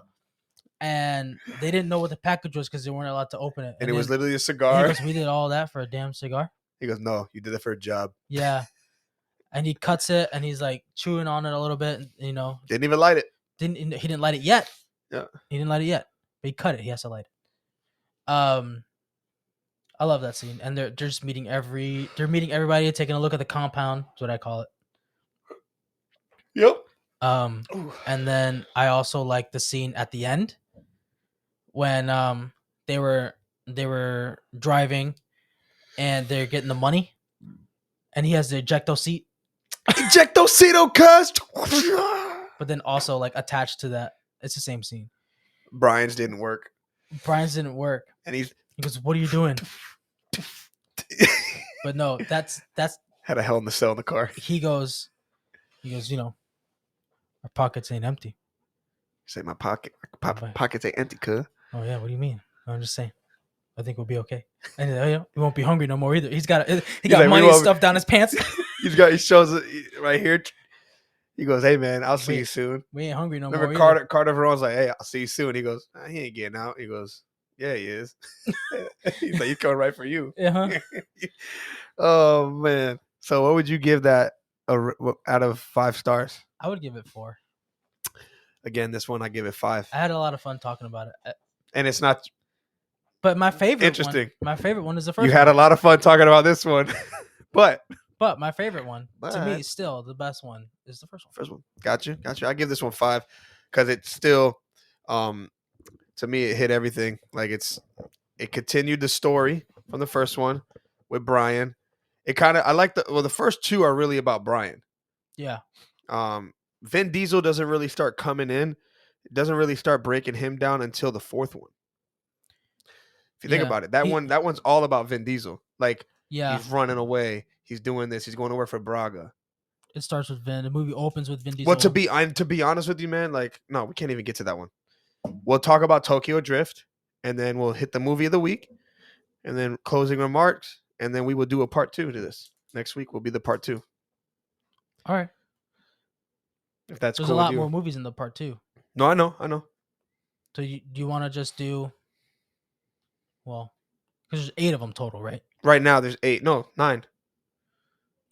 [SPEAKER 1] and they didn't know what the package was because they weren't allowed to open it.
[SPEAKER 2] And it was literally a
[SPEAKER 1] and he
[SPEAKER 2] cigar.
[SPEAKER 1] goes, "We did all that for a damn cigar."
[SPEAKER 2] He goes, no, you did it for a job.
[SPEAKER 1] Yeah, and he cuts it and he's like chewing on it a little bit.
[SPEAKER 2] Didn't even light it.
[SPEAKER 1] He didn't light it yet.
[SPEAKER 2] Yeah.
[SPEAKER 1] He didn't light it yet, but he cut it. He has to light it. I love that scene, and they're just meeting everybody, taking a look at the compound. That's what I call it.
[SPEAKER 2] Yep.
[SPEAKER 1] And then I also like the scene at the end when they were driving and they're getting the money, and he has the ejecto seat.
[SPEAKER 2] Ejectocito, cuz.
[SPEAKER 1] But then also like attached to that, it's the same scene.
[SPEAKER 2] Brian's didn't work.
[SPEAKER 1] Brian's didn't work,
[SPEAKER 2] and he
[SPEAKER 1] goes, "What are you doing?" But no, that's
[SPEAKER 2] had a Hell in the Cell in the car.
[SPEAKER 1] He goes, our pockets ain't empty.
[SPEAKER 2] Say my pockets ain't empty, cuz.
[SPEAKER 1] Oh yeah, what do you mean? I'm just saying. I think we'll be okay. And he won't be hungry no more either. He got like, money stuffed down his pants.
[SPEAKER 2] He shows it right here. He goes, "Hey man, I'll see you soon.
[SPEAKER 1] We ain't hungry no more."
[SPEAKER 2] Remember Carter Verone's like, "Hey, I'll see you soon." He goes, "He ain't getting out." He goes, "Yeah, he is." He's like, "He's coming right for you."
[SPEAKER 1] Uh-huh.
[SPEAKER 2] Oh man. So what would you give that out of 5 stars?
[SPEAKER 1] I would give it 4.
[SPEAKER 2] Again, this one I give it 5.
[SPEAKER 1] I had a lot of fun talking about it,
[SPEAKER 2] and it's not.
[SPEAKER 1] But my favorite
[SPEAKER 2] interesting.
[SPEAKER 1] My favorite one is the first.
[SPEAKER 2] You had a lot of fun talking about this one, but
[SPEAKER 1] my favorite one to me, still the best one, is the first one.
[SPEAKER 2] First one. Gotcha. I give this one 5 because it's still, to me, it hit everything. Like it continued the story from the first one with Brian. I like the first 2 are really about Brian.
[SPEAKER 1] Yeah.
[SPEAKER 2] Vin Diesel doesn't really start coming in. It doesn't really start breaking him down until the 4th one. If you think about it, that one's all about Vin Diesel. Like, he's running away. He's doing this. He's going to work for Braga.
[SPEAKER 1] It starts with Vin. The movie opens with Vin Diesel.
[SPEAKER 2] Well, to be honest with you, man, like, no, we can't even get to that one. We'll talk about Tokyo Drift, and then we'll hit the movie of the week, and then closing remarks, and then we will do a part 2 to this. Next week will be the part 2.
[SPEAKER 1] All right.
[SPEAKER 2] If that's
[SPEAKER 1] There's
[SPEAKER 2] cool
[SPEAKER 1] a lot
[SPEAKER 2] with you.
[SPEAKER 1] more movies in the part 2.
[SPEAKER 2] No, I know.
[SPEAKER 1] So do you want to just do? Well, because there's 8 of them total, right?
[SPEAKER 2] Right now, there's 8. No, 9.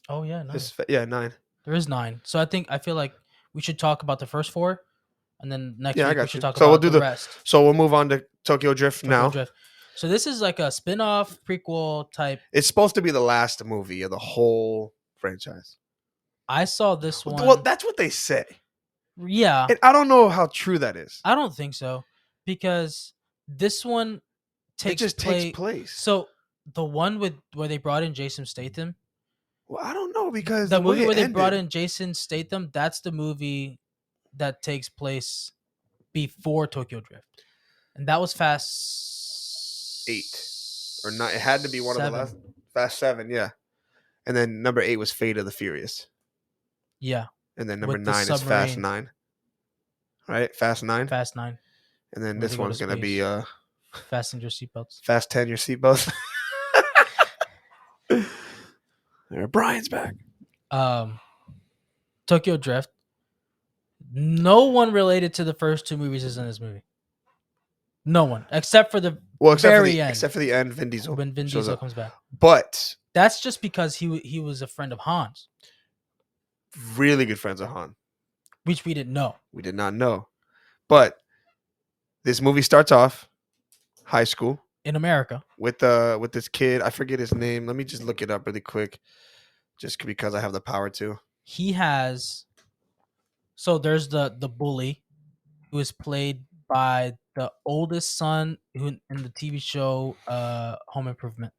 [SPEAKER 1] Oh yeah, 9.
[SPEAKER 2] 9.
[SPEAKER 1] There is 9. So I feel like we should talk about the first 4, and then next week we should talk about the rest.
[SPEAKER 2] So we'll move on to Tokyo Drift now.
[SPEAKER 1] So this is like a spin-off prequel type.
[SPEAKER 2] It's supposed to be the last movie of the whole franchise.
[SPEAKER 1] I saw this one.
[SPEAKER 2] Well, that's what they say.
[SPEAKER 1] Yeah.
[SPEAKER 2] And I don't know how true that is.
[SPEAKER 1] I don't think so, because this one takes place. So the one where they brought in Jason Statham.
[SPEAKER 2] Well, I don't know, because
[SPEAKER 1] the movie where they brought in Jason Statham, that's the movie that takes place before Tokyo Drift, and that was Fast
[SPEAKER 2] 8 or 9. It had to be one of the last. Fast 7, yeah. And then number 8 was Fate of the Furious.
[SPEAKER 1] Yeah.
[SPEAKER 2] And then number 9 is Fast 9. Right? Fast 9.
[SPEAKER 1] Fast 9.
[SPEAKER 2] And then this one's gonna be
[SPEAKER 1] Fasten your seatbelts.
[SPEAKER 2] Fast 10 your seatbelts. Brian's back.
[SPEAKER 1] Tokyo Drift. No one related to the first 2 movies is in this movie. No one, except for the very end.
[SPEAKER 2] Except for the end, Vin Diesel.
[SPEAKER 1] When Vin Diesel comes back.
[SPEAKER 2] But
[SPEAKER 1] that's just because he was a friend of Han's.
[SPEAKER 2] Really good friends of Han.
[SPEAKER 1] Which we didn't know.
[SPEAKER 2] We did not know. But this movie starts off high school.
[SPEAKER 1] In America.
[SPEAKER 2] With this kid. I forget his name. Let me just look it up really quick. Just because I have the power to.
[SPEAKER 1] He has... So there's the bully, who is played by the oldest son in the TV show Home Improvement.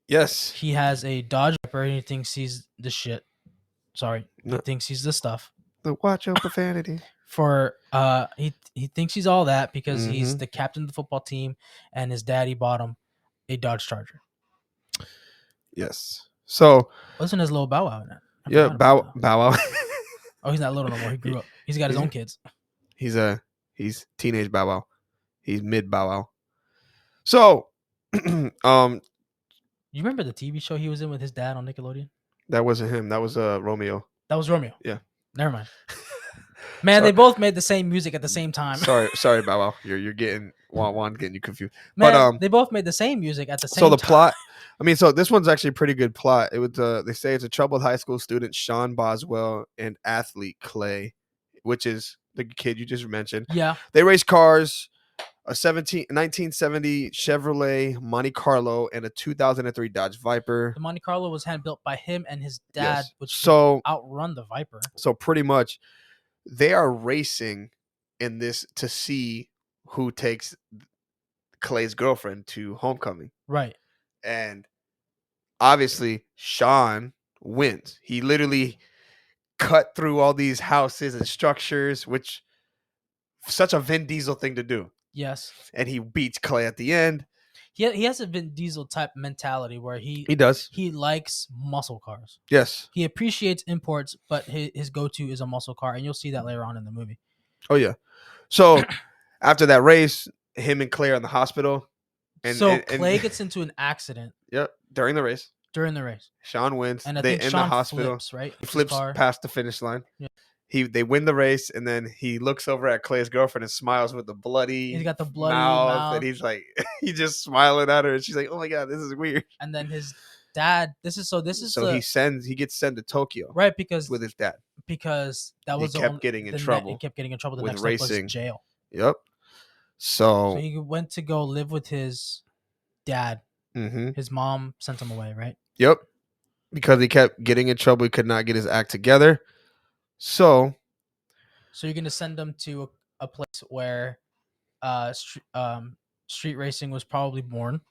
[SPEAKER 2] Yes.
[SPEAKER 1] He has a Dodge Viper and he thinks he's the shit. Sorry. He thinks he's the stuff.
[SPEAKER 2] Watch out, profanity.
[SPEAKER 1] He thinks he's all that because he's the captain of the football team and his daddy bought him a Dodge Charger.
[SPEAKER 2] Yes. So
[SPEAKER 1] wasn't his little Bow Wow in it?
[SPEAKER 2] Yeah, Bow Wow.
[SPEAKER 1] Oh, he's not little no more. He grew up. He's got his own kids.
[SPEAKER 2] He's teenage Bow Wow. He's mid Bow Wow. So,
[SPEAKER 1] You remember the TV show he was in with his dad on Nickelodeon?
[SPEAKER 2] that wasn't him. That was Romeo.
[SPEAKER 1] That was Romeo.
[SPEAKER 2] Yeah.
[SPEAKER 1] Never mind. Man, they both made the same music at the same time.
[SPEAKER 2] Sorry, Bow Wow. You're getting Juan getting you confused.
[SPEAKER 1] Man,
[SPEAKER 2] but
[SPEAKER 1] they both made the same music at the same
[SPEAKER 2] so the
[SPEAKER 1] time.
[SPEAKER 2] plot. I mean, so this one's actually a pretty good plot. It was they say it's a troubled high school student, Sean Boswell, and athlete Clay, which is the kid you just mentioned.
[SPEAKER 1] Yeah.
[SPEAKER 2] They race cars, a 1970 Chevrolet Monte Carlo and a 2003 Dodge Viper.
[SPEAKER 1] The Monte Carlo was hand built by him and his dad,
[SPEAKER 2] Yes.
[SPEAKER 1] which
[SPEAKER 2] So
[SPEAKER 1] outrun the Viper.
[SPEAKER 2] So pretty much, they are racing in this to see who takes Clay's girlfriend to homecoming.
[SPEAKER 1] Right.
[SPEAKER 2] And obviously, Sean wins. He literally cut through all these houses and structures, which such a Vin Diesel thing to do.
[SPEAKER 1] Yes.
[SPEAKER 2] And he beats Clay at the end.
[SPEAKER 1] He has a Vin Diesel type mentality where he
[SPEAKER 2] does.
[SPEAKER 1] He likes muscle cars.
[SPEAKER 2] Yes.
[SPEAKER 1] He appreciates imports, but his go-to is a muscle car, and you'll see that later on in the movie.
[SPEAKER 2] Oh yeah. So after that race, him and Clay are in the hospital.
[SPEAKER 1] Clay gets into an accident.
[SPEAKER 2] Yep. During the race.
[SPEAKER 1] Sean
[SPEAKER 2] wins.
[SPEAKER 1] And I
[SPEAKER 2] they
[SPEAKER 1] think
[SPEAKER 2] in
[SPEAKER 1] Sean
[SPEAKER 2] the hospital.
[SPEAKER 1] flips, right?
[SPEAKER 2] He flips past the finish line.
[SPEAKER 1] Yeah.
[SPEAKER 2] They win the race, and then he looks over at Clay's girlfriend and smiles with the bloody.
[SPEAKER 1] He's got the bloody mouth.
[SPEAKER 2] And he's like, he's just smiling at her, and she's like, "Oh my god, this is weird."
[SPEAKER 1] And then his dad.
[SPEAKER 2] He gets sent to Tokyo,
[SPEAKER 1] right? Because
[SPEAKER 2] with his dad,
[SPEAKER 1] because that was
[SPEAKER 2] he kept getting in trouble.
[SPEAKER 1] He kept getting in trouble. The
[SPEAKER 2] with
[SPEAKER 1] next
[SPEAKER 2] racing.
[SPEAKER 1] step was jail.
[SPEAKER 2] Yep.
[SPEAKER 1] So he went to go live with his dad.
[SPEAKER 2] Mm-hmm.
[SPEAKER 1] His mom sent him away, right?
[SPEAKER 2] Yep. Because he kept getting in trouble, he could not get his act together. So
[SPEAKER 1] you're gonna send him to a place where street racing was probably born.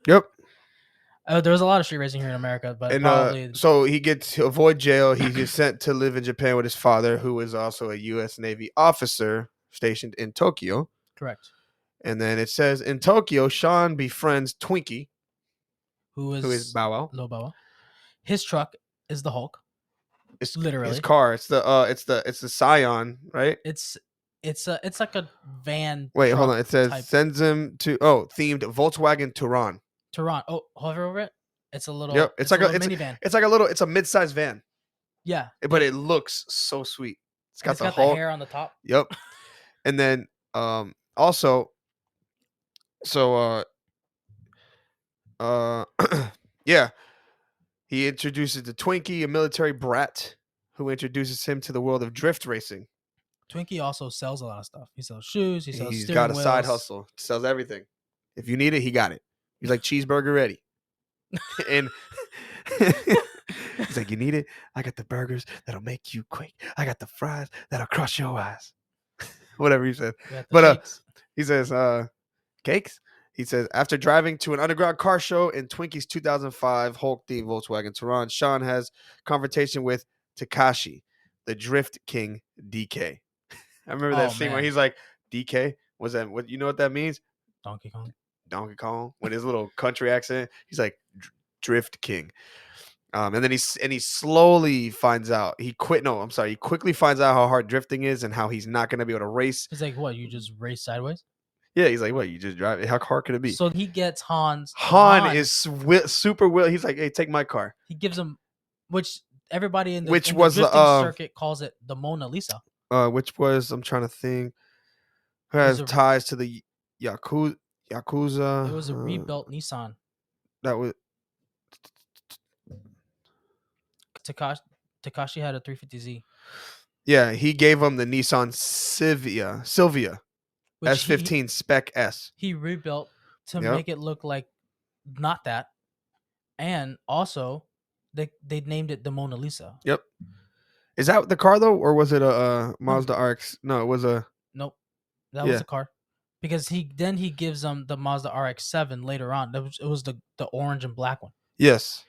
[SPEAKER 2] Yep.
[SPEAKER 1] There was a lot of street racing here in America, but probably.
[SPEAKER 2] So he gets to avoid jail. He gets sent to live in Japan with his father, who is also a U.S. Navy officer stationed in Tokyo.
[SPEAKER 1] Correct.
[SPEAKER 2] And then it says in Tokyo, Sean befriends Twinkie,
[SPEAKER 1] who is
[SPEAKER 2] Bow Wow.
[SPEAKER 1] Lil Bow Wow. His truck is the Hulk.
[SPEAKER 2] It's
[SPEAKER 1] literally
[SPEAKER 2] his car. It's the Scion, right?
[SPEAKER 1] It's like a van.
[SPEAKER 2] Wait, hold on. It says sends him to themed Volkswagen Touran.
[SPEAKER 1] Oh, hover over it. It's a little.
[SPEAKER 2] Yep. It's like a
[SPEAKER 1] minivan.
[SPEAKER 2] It's a mid-sized van.
[SPEAKER 1] Yeah.
[SPEAKER 2] But it looks so sweet. It's got
[SPEAKER 1] the hair on the top.
[SPEAKER 2] Yep. And then also, so yeah. He introduces the Twinkie, a military brat, who introduces him to the world of drift racing.
[SPEAKER 1] Twinkie also sells a lot of stuff. He sells shoes. He's
[SPEAKER 2] got a side hustle. Sells everything. If you need it, he got it. He's like cheeseburger ready. And he's like, you need it? I got the burgers that'll make you quake. I got the fries that'll crush your eyes. Whatever he said. But he says, cakes? He says, after driving to an underground car show in Twinkie's 2005 Hulk-themed Volkswagen Touran, Sean has confrontation with Takashi, the Drift King DK. I remember that scene where he's like, DK? What's that? What you know what that means?
[SPEAKER 1] Donkey
[SPEAKER 2] Kong. With his little country accent, he's like Drift King. And then he slowly finds out. He quickly finds out how hard drifting is and how he's not going to be able to race.
[SPEAKER 1] He's like, what? You just race sideways?
[SPEAKER 2] Yeah, he's like, what? You just drive it? How hard could it be?
[SPEAKER 1] So he gets Hans.
[SPEAKER 2] Han is super will. He's like, hey, take my car.
[SPEAKER 1] He gives him, which everybody in the drifting circuit calls it the Mona Lisa.
[SPEAKER 2] Which was, I'm trying to think, has ties to the Yakuza.
[SPEAKER 1] It was a rebuilt Nissan.
[SPEAKER 2] That was
[SPEAKER 1] Takashi had a 350Z.
[SPEAKER 2] Yeah, he gave him the Nissan Silvia S15 Spec S.
[SPEAKER 1] He rebuilt to make it look like not that, and also they named it the Mona Lisa.
[SPEAKER 2] Yep. Is that the car though, or was it a Mazda RX? No, it was a.
[SPEAKER 1] Nope, that was a car. Because he gives them the Mazda RX-7 later on. It was the orange and black one.
[SPEAKER 2] Yes.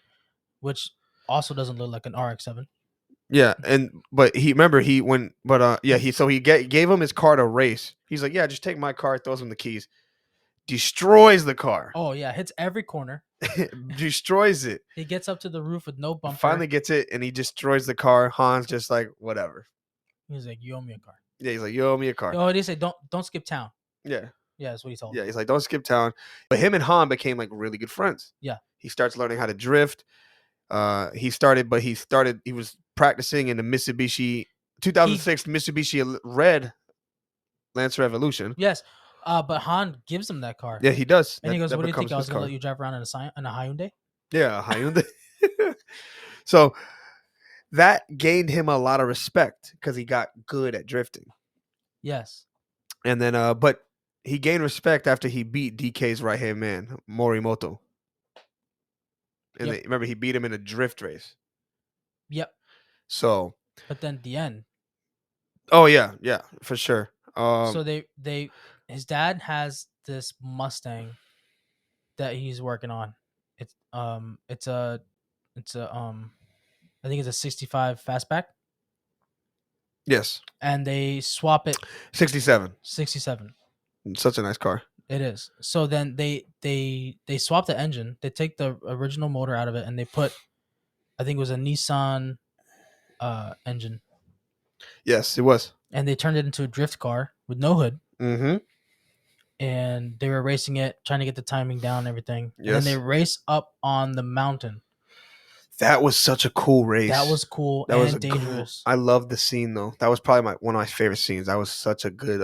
[SPEAKER 1] Which also doesn't look like an RX-7.
[SPEAKER 2] Yeah, but he gave him his car to race. He's like, yeah, just take my car. Throws him the keys. Destroys the car.
[SPEAKER 1] Oh yeah, hits every corner.
[SPEAKER 2] destroys it.
[SPEAKER 1] He gets up to the roof with no bumper.
[SPEAKER 2] Finally gets it, and he destroys the car. Han's just like, whatever.
[SPEAKER 1] He's like, "You owe me a car."
[SPEAKER 2] Yeah, he's like, you owe me a car.
[SPEAKER 1] Oh, they say, "Don't skip town."
[SPEAKER 2] Yeah.
[SPEAKER 1] Yeah, that's what he told
[SPEAKER 2] Yeah,
[SPEAKER 1] him.
[SPEAKER 2] he's like, don't skip town. But him and Han became like really good friends.
[SPEAKER 1] Yeah.
[SPEAKER 2] He starts learning how to drift. He was practicing in the Mitsubishi 2006 Mitsubishi Red Lancer Evolution.
[SPEAKER 1] Yes, but Han gives him that car.
[SPEAKER 2] Yeah, he does.
[SPEAKER 1] And he goes,
[SPEAKER 2] that
[SPEAKER 1] "What do you think?
[SPEAKER 2] becomes
[SPEAKER 1] I
[SPEAKER 2] his
[SPEAKER 1] was gonna
[SPEAKER 2] car.
[SPEAKER 1] let you drive around in a Hyundai?"
[SPEAKER 2] Yeah, a Hyundai. So that gained him a lot of respect because he got good at drifting.
[SPEAKER 1] Yes.
[SPEAKER 2] And then, but he gained respect after he beat DK's right hand man, Morimoto. And
[SPEAKER 1] Yep.
[SPEAKER 2] remember, he beat him in a drift race.
[SPEAKER 1] Yep.
[SPEAKER 2] So,
[SPEAKER 1] But then at the end,
[SPEAKER 2] oh yeah, for sure.
[SPEAKER 1] so his dad has this Mustang that he's working on. It's a I think it's a 65 fastback,
[SPEAKER 2] Yes,
[SPEAKER 1] and they swap it
[SPEAKER 2] 67.
[SPEAKER 1] 67.
[SPEAKER 2] Such a nice car.
[SPEAKER 1] It is. So then they swap the engine. They take the original motor out of it and they put, I think it was a Nissan engine,
[SPEAKER 2] Yes, it was.
[SPEAKER 1] and they turned it into a drift car with no hood.
[SPEAKER 2] Mm-hmm.
[SPEAKER 1] And they were racing it, trying to get the timing down and everything.
[SPEAKER 2] Yes.
[SPEAKER 1] And then they race up on the mountain.
[SPEAKER 2] That was such a cool race.
[SPEAKER 1] That was cool
[SPEAKER 2] That
[SPEAKER 1] and
[SPEAKER 2] was
[SPEAKER 1] dangerous.
[SPEAKER 2] I love the scene though. That was probably one of my favorite scenes. That was such a good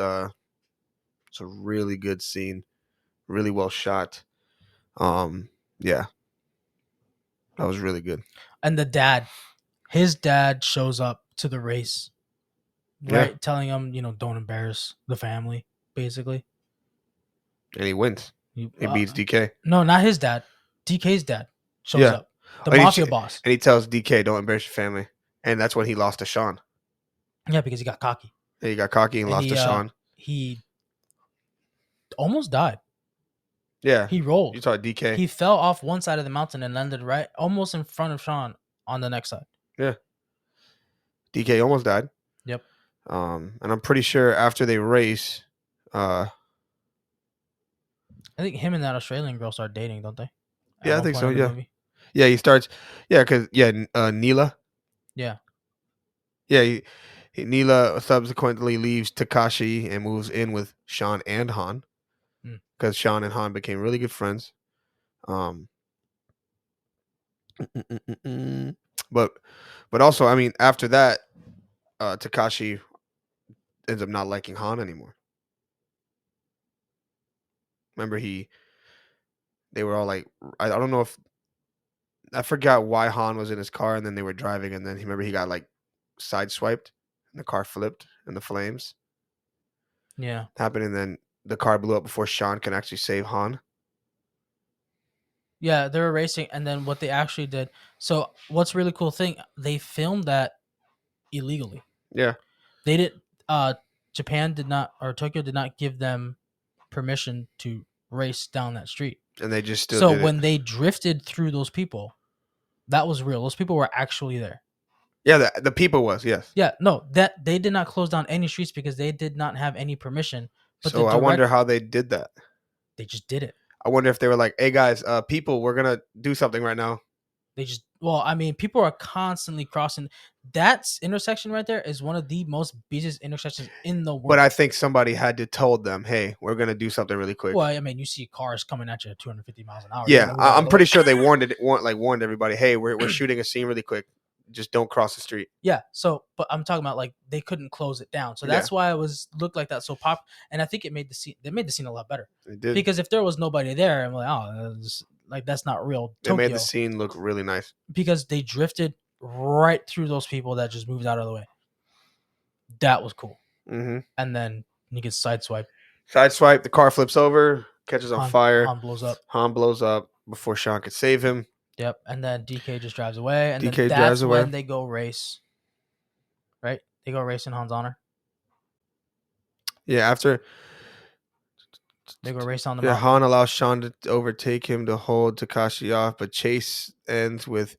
[SPEAKER 2] it's a really good scene. Really well shot. Yeah. That was really good.
[SPEAKER 1] And his dad shows up to the race, right? Yeah. Telling him, don't embarrass the family, basically.
[SPEAKER 2] And he wins. He beats DK.
[SPEAKER 1] No, not his dad. DK's dad shows up. The mafia boss.
[SPEAKER 2] And he tells DK, don't embarrass your family. And that's when he lost to Sean.
[SPEAKER 1] Yeah, because he got cocky.
[SPEAKER 2] Yeah, he got cocky and lost to Sean.
[SPEAKER 1] He almost died.
[SPEAKER 2] Yeah.
[SPEAKER 1] He rolled.
[SPEAKER 2] You saw DK.
[SPEAKER 1] He fell off one side of the mountain and landed right almost in front of Sean on the next side.
[SPEAKER 2] Yeah. DK almost died.
[SPEAKER 1] Yep.
[SPEAKER 2] And I'm pretty sure after they race,
[SPEAKER 1] I think him and that Australian girl start dating, don't they?
[SPEAKER 2] Yeah, I think so. Yeah. Movie. Yeah, he starts. Yeah, because Neela.
[SPEAKER 1] Yeah.
[SPEAKER 2] Yeah, Neela subsequently leaves Takashi and moves in with Sean and Han, because Sean and Han became really good friends. But also, I mean, after that, Takashi ends up not liking Han anymore. Remember, they were all like, I don't know if I forgot why Han was in his car, and then they were driving, and then he got like sideswiped, and the car flipped in the flames.
[SPEAKER 1] Yeah,
[SPEAKER 2] happened, and then the car blew up before Sean can actually save Han.
[SPEAKER 1] Yeah, they were racing, and then what they actually did. So, what's really cool thing? They filmed that illegally.
[SPEAKER 2] Yeah,
[SPEAKER 1] they did. Japan did not, or Tokyo did not give them permission to race down that street,
[SPEAKER 2] and they just still.
[SPEAKER 1] So when they drifted through those people, that was real. Those people were actually there.
[SPEAKER 2] Yeah, the people was, yes.
[SPEAKER 1] Yeah, no, that they did not close down any streets because they did not have any permission.
[SPEAKER 2] But so I wonder how they did that.
[SPEAKER 1] They just did it.
[SPEAKER 2] I wonder if they were like, "Hey guys, people, we're gonna do something right now."
[SPEAKER 1] They just, well, I mean, people are constantly crossing. That intersection right there is one of the most busiest intersections in the world.
[SPEAKER 2] But I think somebody had to told them, "Hey, we're gonna do something really quick."
[SPEAKER 1] Well, I mean, you see cars coming at you at 250 miles an hour.
[SPEAKER 2] Yeah, I'm pretty sure they warned everybody, "Hey, we're shooting a scene really quick. Just don't cross the street."
[SPEAKER 1] Yeah. So, but I'm talking about like they couldn't close it down, so that's why it looked like that so pop. And I think it made the scene. They made the scene a lot better.
[SPEAKER 2] It did,
[SPEAKER 1] because if there was nobody there, I'm like, oh, like that's not real.
[SPEAKER 2] They made the scene look really nice
[SPEAKER 1] because they drifted right through those people that just moved out of the way. That was cool.
[SPEAKER 2] Mm-hmm.
[SPEAKER 1] And then he gets sideswiped.
[SPEAKER 2] The car flips over, catches on fire.
[SPEAKER 1] Han
[SPEAKER 2] blows up before Sean could save him.
[SPEAKER 1] Yep, and then DK just drives away, and
[SPEAKER 2] DK
[SPEAKER 1] then that's when they go race. Right, they go race in Han's honor.
[SPEAKER 2] Yeah, after
[SPEAKER 1] they go race on the mountain.
[SPEAKER 2] Han allows Sean to overtake him to hold Takashi off, but chase ends with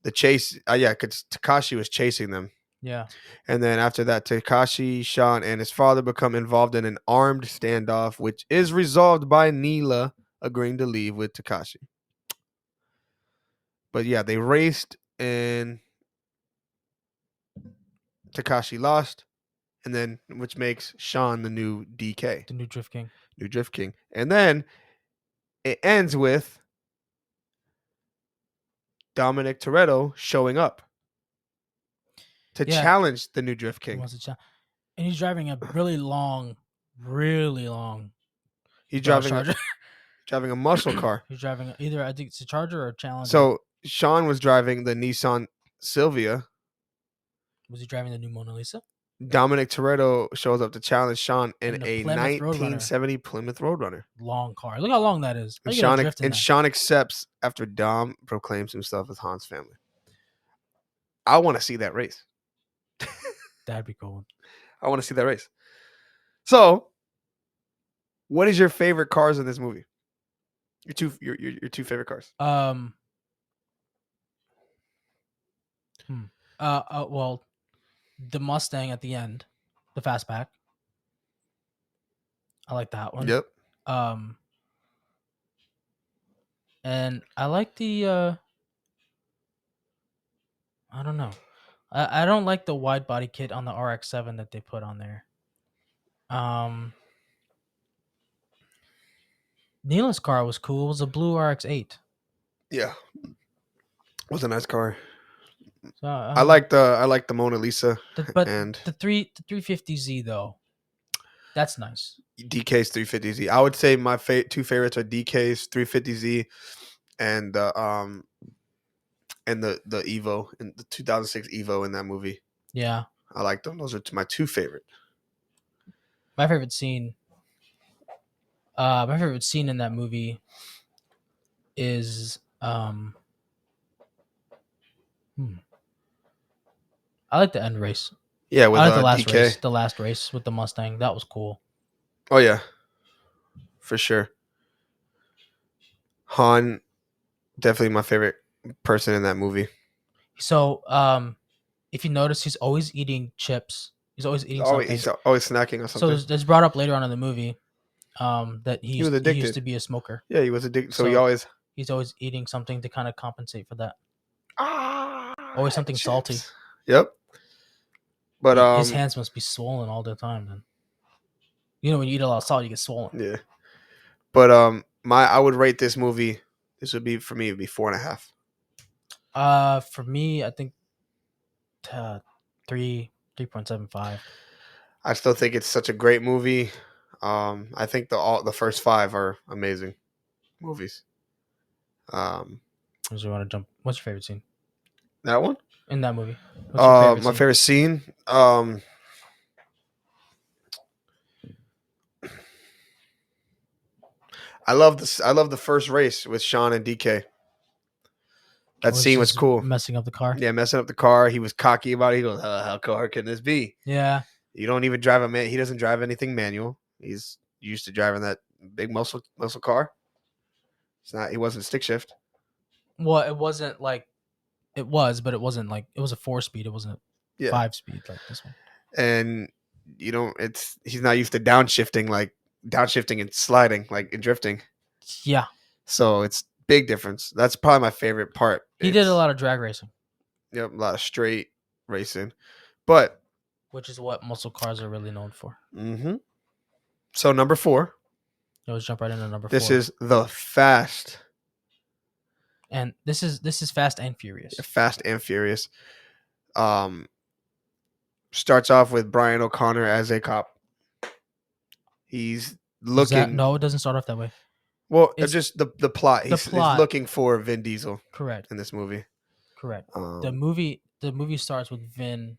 [SPEAKER 2] the chase. Because Takashi was chasing them.
[SPEAKER 1] Yeah,
[SPEAKER 2] and then after that, Takashi, Sean, and his father become involved in an armed standoff, which is resolved by Neela agreeing to leave with Takashi. But yeah, they raced and Takashi lost, and then which makes Sean the new DK,
[SPEAKER 1] The new Drift King.
[SPEAKER 2] new Drift King. And then it ends with Dominic Toretto showing up to
[SPEAKER 1] Yeah,
[SPEAKER 2] challenge the new Drift
[SPEAKER 1] he
[SPEAKER 2] King.
[SPEAKER 1] wants to and he's driving a really long
[SPEAKER 2] He's driving a
[SPEAKER 1] Charger.
[SPEAKER 2] driving a muscle car.
[SPEAKER 1] He's driving either, I think it's a Charger or a Challenger.
[SPEAKER 2] So Sean was driving the Nissan Silvia.
[SPEAKER 1] Was he driving the new Mona Lisa?
[SPEAKER 2] Dominic Toretto shows up to challenge Sean in
[SPEAKER 1] And the
[SPEAKER 2] a
[SPEAKER 1] Plymouth Roadrunner.
[SPEAKER 2] 1970 Plymouth Roadrunner.
[SPEAKER 1] Long car. Look how long that is. How
[SPEAKER 2] And
[SPEAKER 1] you gonna
[SPEAKER 2] Sean
[SPEAKER 1] drift in
[SPEAKER 2] and
[SPEAKER 1] that?
[SPEAKER 2] Sean accepts after Dom proclaims himself as Han's family. I want to see that race.
[SPEAKER 1] That'd be cool.
[SPEAKER 2] I want to see that race. So, what is your favorite cars in this movie? Your two favorite cars.
[SPEAKER 1] Well, the Mustang at the end, the fastback. I like that one.
[SPEAKER 2] Yep.
[SPEAKER 1] And I like the I don't know. I don't like the wide body kit on the RX-7 that they put on there. Neela's car was cool. It was a blue RX-8.
[SPEAKER 2] Yeah. It was a nice car.
[SPEAKER 1] So,
[SPEAKER 2] I like the Mona Lisa
[SPEAKER 1] but
[SPEAKER 2] and
[SPEAKER 1] the 350Z though. That's nice.
[SPEAKER 2] DK's 350Z. I would say my two favorites are DK's 350Z and the Evo and the 2006 Evo in that movie.
[SPEAKER 1] Yeah.
[SPEAKER 2] I like them. Those are my two favorite.
[SPEAKER 1] My favorite scene in that movie is I like the end race.
[SPEAKER 2] Yeah, with
[SPEAKER 1] I like the last
[SPEAKER 2] DK.
[SPEAKER 1] race. The last race with the Mustang. That was cool.
[SPEAKER 2] Oh yeah. For sure. Han, definitely my favorite person in that movie.
[SPEAKER 1] So, if you notice, he's always eating chips. He's always eating something.
[SPEAKER 2] He's always snacking on something.
[SPEAKER 1] So it's brought up later on in the movie, that he
[SPEAKER 2] was addicted.
[SPEAKER 1] He used to be a smoker.
[SPEAKER 2] Yeah, he was addicted. So
[SPEAKER 1] he's always eating something to kind of compensate for that. Always something
[SPEAKER 2] chips.
[SPEAKER 1] salty.
[SPEAKER 2] Yep. But
[SPEAKER 1] his hands must be swollen all the time. Then, you know, when you eat a lot of salt, you get swollen.
[SPEAKER 2] Yeah. But I would rate this movie. This would be for me. It'd be 4.5.
[SPEAKER 1] For me, I think 3.75.
[SPEAKER 2] I still think it's such a great movie. I think the first 5 are amazing movies.
[SPEAKER 1] So you want to jump? What's your favorite scene?
[SPEAKER 2] That one
[SPEAKER 1] in that movie? What's your favorite
[SPEAKER 2] my
[SPEAKER 1] scene?
[SPEAKER 2] favorite scene. I love this. I love the first race with Sean and DK. That scene was cool.
[SPEAKER 1] Messing up the car.
[SPEAKER 2] Yeah, messing up the car. He was cocky about it. He goes, "How hard can this be?"
[SPEAKER 1] Yeah.
[SPEAKER 2] You don't even drive a man. He doesn't drive anything manual. He's used to driving that big muscle car. It's not. He wasn't stick shift.
[SPEAKER 1] Well, it wasn't like it was, but it wasn't like it was a 4-speed. It wasn't a 5-speed like this one.
[SPEAKER 2] And you know, he's not used to downshifting and sliding like in drifting.
[SPEAKER 1] Yeah.
[SPEAKER 2] So it's big difference. That's probably my favorite part.
[SPEAKER 1] He did a lot of drag racing.
[SPEAKER 2] Yep, a lot of straight racing, but
[SPEAKER 1] which is what muscle cars are really known for.
[SPEAKER 2] Mm-hmm. So number 4.
[SPEAKER 1] Let's jump right into number 4.
[SPEAKER 2] This is the Fast.
[SPEAKER 1] And this is Fast and Furious.
[SPEAKER 2] Fast and Furious. Starts off with Brian O'Connor as a cop. He's looking.
[SPEAKER 1] No, it doesn't start off that way.
[SPEAKER 2] Well, it's just the plot. He's looking for Vin Diesel.
[SPEAKER 1] Correct.
[SPEAKER 2] In this movie.
[SPEAKER 1] Correct. The movie starts with Vin,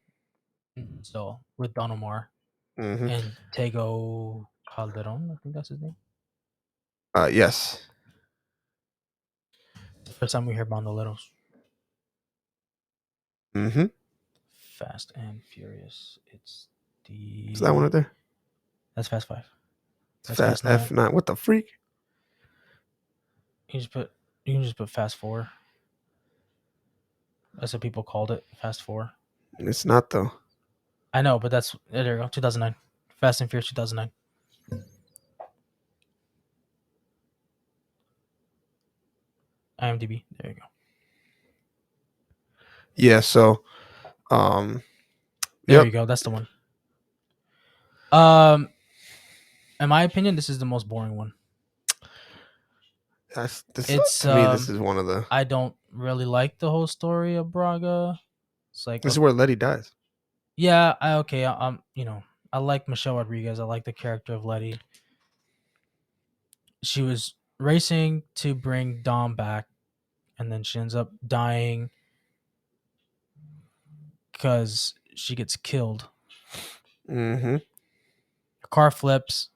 [SPEAKER 1] so with Don Omar and Tego Calderon. I think that's his name.
[SPEAKER 2] Yes.
[SPEAKER 1] First time we hear Bandoleros.
[SPEAKER 2] Mm-hmm.
[SPEAKER 1] Fast and Furious. It's the.
[SPEAKER 2] Is that one right there?
[SPEAKER 1] That's Fast 5.
[SPEAKER 2] That's Fast F9. What the freak?
[SPEAKER 1] You can just put Fast 4. That's what people called it. Fast 4.
[SPEAKER 2] It's not though.
[SPEAKER 1] I know, but that's there you go. 2009. Fast and Furious 2009. IMDb. There you go.
[SPEAKER 2] Yeah. So, um,
[SPEAKER 1] There
[SPEAKER 2] yep.
[SPEAKER 1] you go. That's the one. Um, in my opinion, this is the most boring one.
[SPEAKER 2] That's this
[SPEAKER 1] It's
[SPEAKER 2] to me. This is one of the.
[SPEAKER 1] I don't really like the whole story of Braga. It's like
[SPEAKER 2] This is where Letty dies.
[SPEAKER 1] yeah, you know, I like Michelle Rodriguez. I like the character of Letty. She was racing to bring Dom back, and then she ends up dying because she gets killed.
[SPEAKER 2] Mm-hmm.
[SPEAKER 1] Her car flips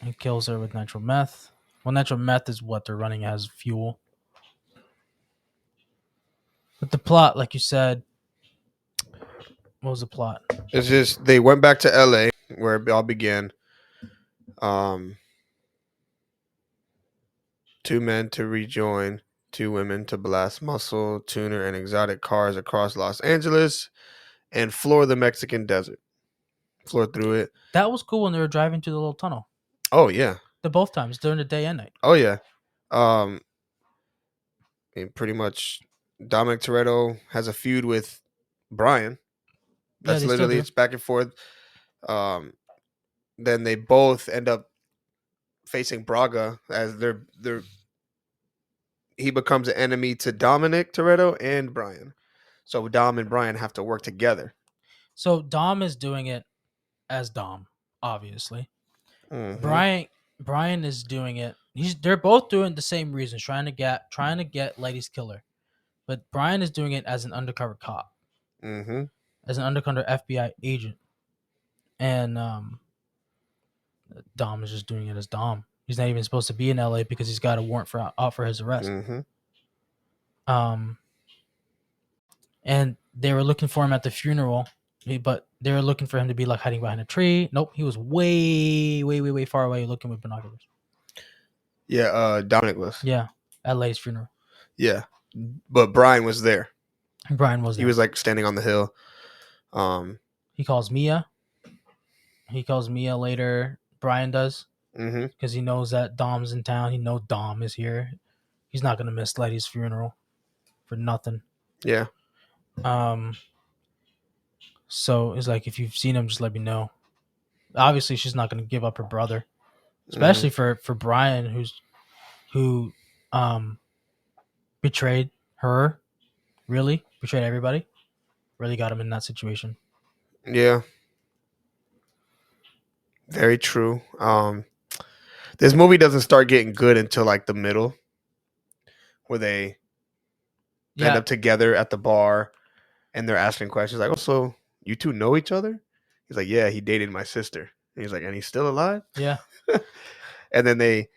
[SPEAKER 1] and kills her with nitro meth. Well, nitro meth is what they're running as fuel. But the plot, like you said, what was the plot?
[SPEAKER 2] It's just they went back to L.A. where it all began. Um, Two men to rejoin, two women to blast muscle, tuner, and exotic cars across Los Angeles and floor the Mexican desert. Floor through it.
[SPEAKER 1] That was cool when they were driving to the little tunnel.
[SPEAKER 2] Oh yeah.
[SPEAKER 1] The both times during the day and night.
[SPEAKER 2] Oh yeah. Um, I mean, pretty much Dominic Toretto has a feud with Brian.
[SPEAKER 1] Yeah,
[SPEAKER 2] That's
[SPEAKER 1] they still
[SPEAKER 2] literally
[SPEAKER 1] do.
[SPEAKER 2] it's back and forth. Um, then they both end up facing Braga as they're he becomes an enemy to Dominic Toretto and Brian. So Dom and Brian have to work together.
[SPEAKER 1] So Dom is doing it as Dom, obviously.
[SPEAKER 2] Mm-hmm.
[SPEAKER 1] Brian is doing it. They're both doing the same reasons, trying to get Lady's killer. But Brian is doing it as an undercover cop,
[SPEAKER 2] Mm-hmm.
[SPEAKER 1] as an undercover FBI agent, and Dom is just doing it as Dom. He's not even supposed to be in LA because he's got a warrant for out for his arrest.
[SPEAKER 2] Mm-hmm.
[SPEAKER 1] Um, and they were looking for him at the funeral, but they were looking for him to be like hiding behind a tree. Nope, he was way, way, way, way far away, looking with binoculars.
[SPEAKER 2] Yeah, Dominic was.
[SPEAKER 1] Yeah, at Lady's funeral.
[SPEAKER 2] Yeah. But Brian was there.
[SPEAKER 1] Brian was
[SPEAKER 2] He
[SPEAKER 1] there.
[SPEAKER 2] was like standing on the hill. Um
[SPEAKER 1] He calls Mia. He calls Mia later. Brian does
[SPEAKER 2] mm-hmm.
[SPEAKER 1] because he knows that Dom's in town. He knows Dom is here. He's not gonna miss Lady's funeral for nothing.
[SPEAKER 2] Yeah.
[SPEAKER 1] Um, so it's like if you've seen him, just let me know. Obviously, she's not gonna give up her brother,
[SPEAKER 2] Mm-hmm.
[SPEAKER 1] especially for Brian, who um betrayed her. Really betrayed everybody. Really got him in that situation.
[SPEAKER 2] Yeah. Very true. This movie doesn't start getting good until like the middle where they end
[SPEAKER 1] Yeah,
[SPEAKER 2] up together at the bar and they're asking questions like, "Oh, so you two know each other?" He's like, "Yeah, he dated my sister." And he's like, "And he's still alive?"
[SPEAKER 1] yeah,
[SPEAKER 2] And then they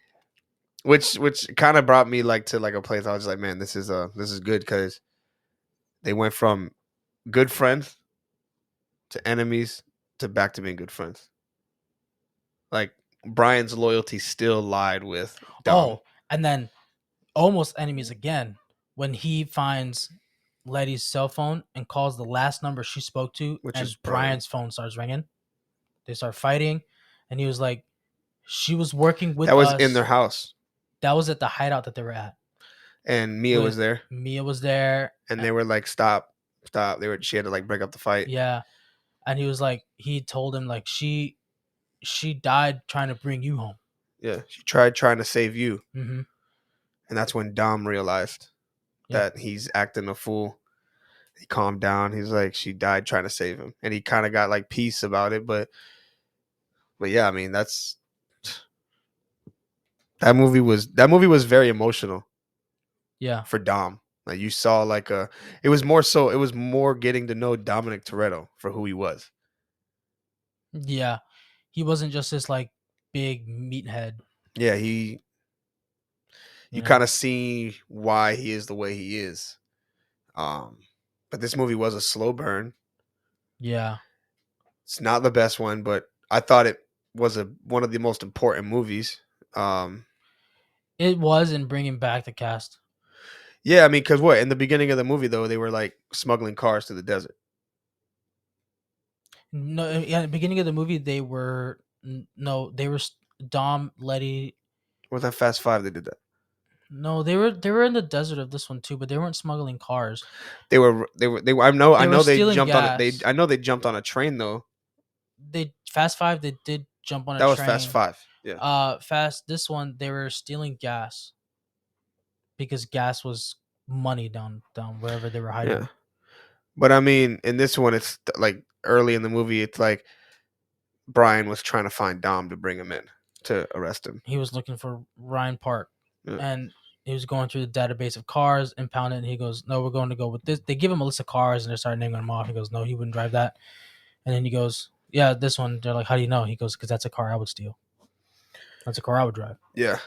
[SPEAKER 2] which kind of brought me like to like a place I was just like, "Man, this is good cuz they went from good friends to enemies to back to being good friends." Like Brian's loyalty still lied with Dom,
[SPEAKER 1] Oh, and then almost enemies again when he finds Letty's cell phone and calls the last number she spoke to,
[SPEAKER 2] which is
[SPEAKER 1] and
[SPEAKER 2] Brian.
[SPEAKER 1] Brian's phone starts ringing. They start fighting, and he was like, "She was working
[SPEAKER 2] That
[SPEAKER 1] with
[SPEAKER 2] was in their
[SPEAKER 1] us."
[SPEAKER 2] house,
[SPEAKER 1] That was at the hideout that they were at.
[SPEAKER 2] and Mia was
[SPEAKER 1] With
[SPEAKER 2] there,
[SPEAKER 1] Mia was there.
[SPEAKER 2] and they were like, "Stop, stop!" She had to like break up the fight.
[SPEAKER 1] Yeah, and he was like, he told him like she died trying to bring you home.
[SPEAKER 2] Yeah, she tried trying to save you,
[SPEAKER 1] Mm-hmm.
[SPEAKER 2] and that's when Dom realized
[SPEAKER 1] Yep.
[SPEAKER 2] that he's acting a fool. He calmed down. He's like, she died trying to save him, and he kind of got like peace about it. But yeah, I mean, that movie was very emotional
[SPEAKER 1] Yeah.
[SPEAKER 2] for Dom. Like you saw like it was more getting to know Dominic Toretto for who he was.
[SPEAKER 1] Yeah. He wasn't just this like big meathead,
[SPEAKER 2] Yeah,
[SPEAKER 1] you
[SPEAKER 2] you
[SPEAKER 1] know.
[SPEAKER 2] kind of see why he is the way he is. Um, but this movie was a slow burn.
[SPEAKER 1] Yeah.
[SPEAKER 2] It's not the best one, but I thought it was one of the most important movies. Um,
[SPEAKER 1] It was in bringing back the cast.
[SPEAKER 2] yeah, I mean, because what in the beginning of the movie though, they were like smuggling cars to the desert.
[SPEAKER 1] No, yeah, at the beginning of the movie they were no, they were Dom, Letty.
[SPEAKER 2] Was that Fast Five? They did that.
[SPEAKER 1] No, they were in the desert of this one too, but they weren't smuggling cars.
[SPEAKER 2] I
[SPEAKER 1] They were
[SPEAKER 2] know they
[SPEAKER 1] stealing
[SPEAKER 2] jumped on it. They
[SPEAKER 1] gas.
[SPEAKER 2] I know they jumped on a train though.
[SPEAKER 1] They Fast Five. They did jump on a
[SPEAKER 2] That was Fast
[SPEAKER 1] train.
[SPEAKER 2] 5. Yeah.
[SPEAKER 1] Fast. This one they were stealing gas because gas was money down wherever they were hiding.
[SPEAKER 2] Yeah. But I mean, in this one it's like early in the movie it's like Brian was trying to find Dom to bring him in to arrest him.
[SPEAKER 1] He was looking for Ryan Park,
[SPEAKER 2] Yeah.
[SPEAKER 1] and he was going through the database of cars, impounded. And he goes, "No, we're going to go with this." They give him a list of cars, and they start naming them off. He goes, "No, he wouldn't drive that." And then he goes, "Yeah, this one." They're like, "How do you know?" He goes, "Because that's a car I would steal. That's a car I would drive."
[SPEAKER 2] Yeah.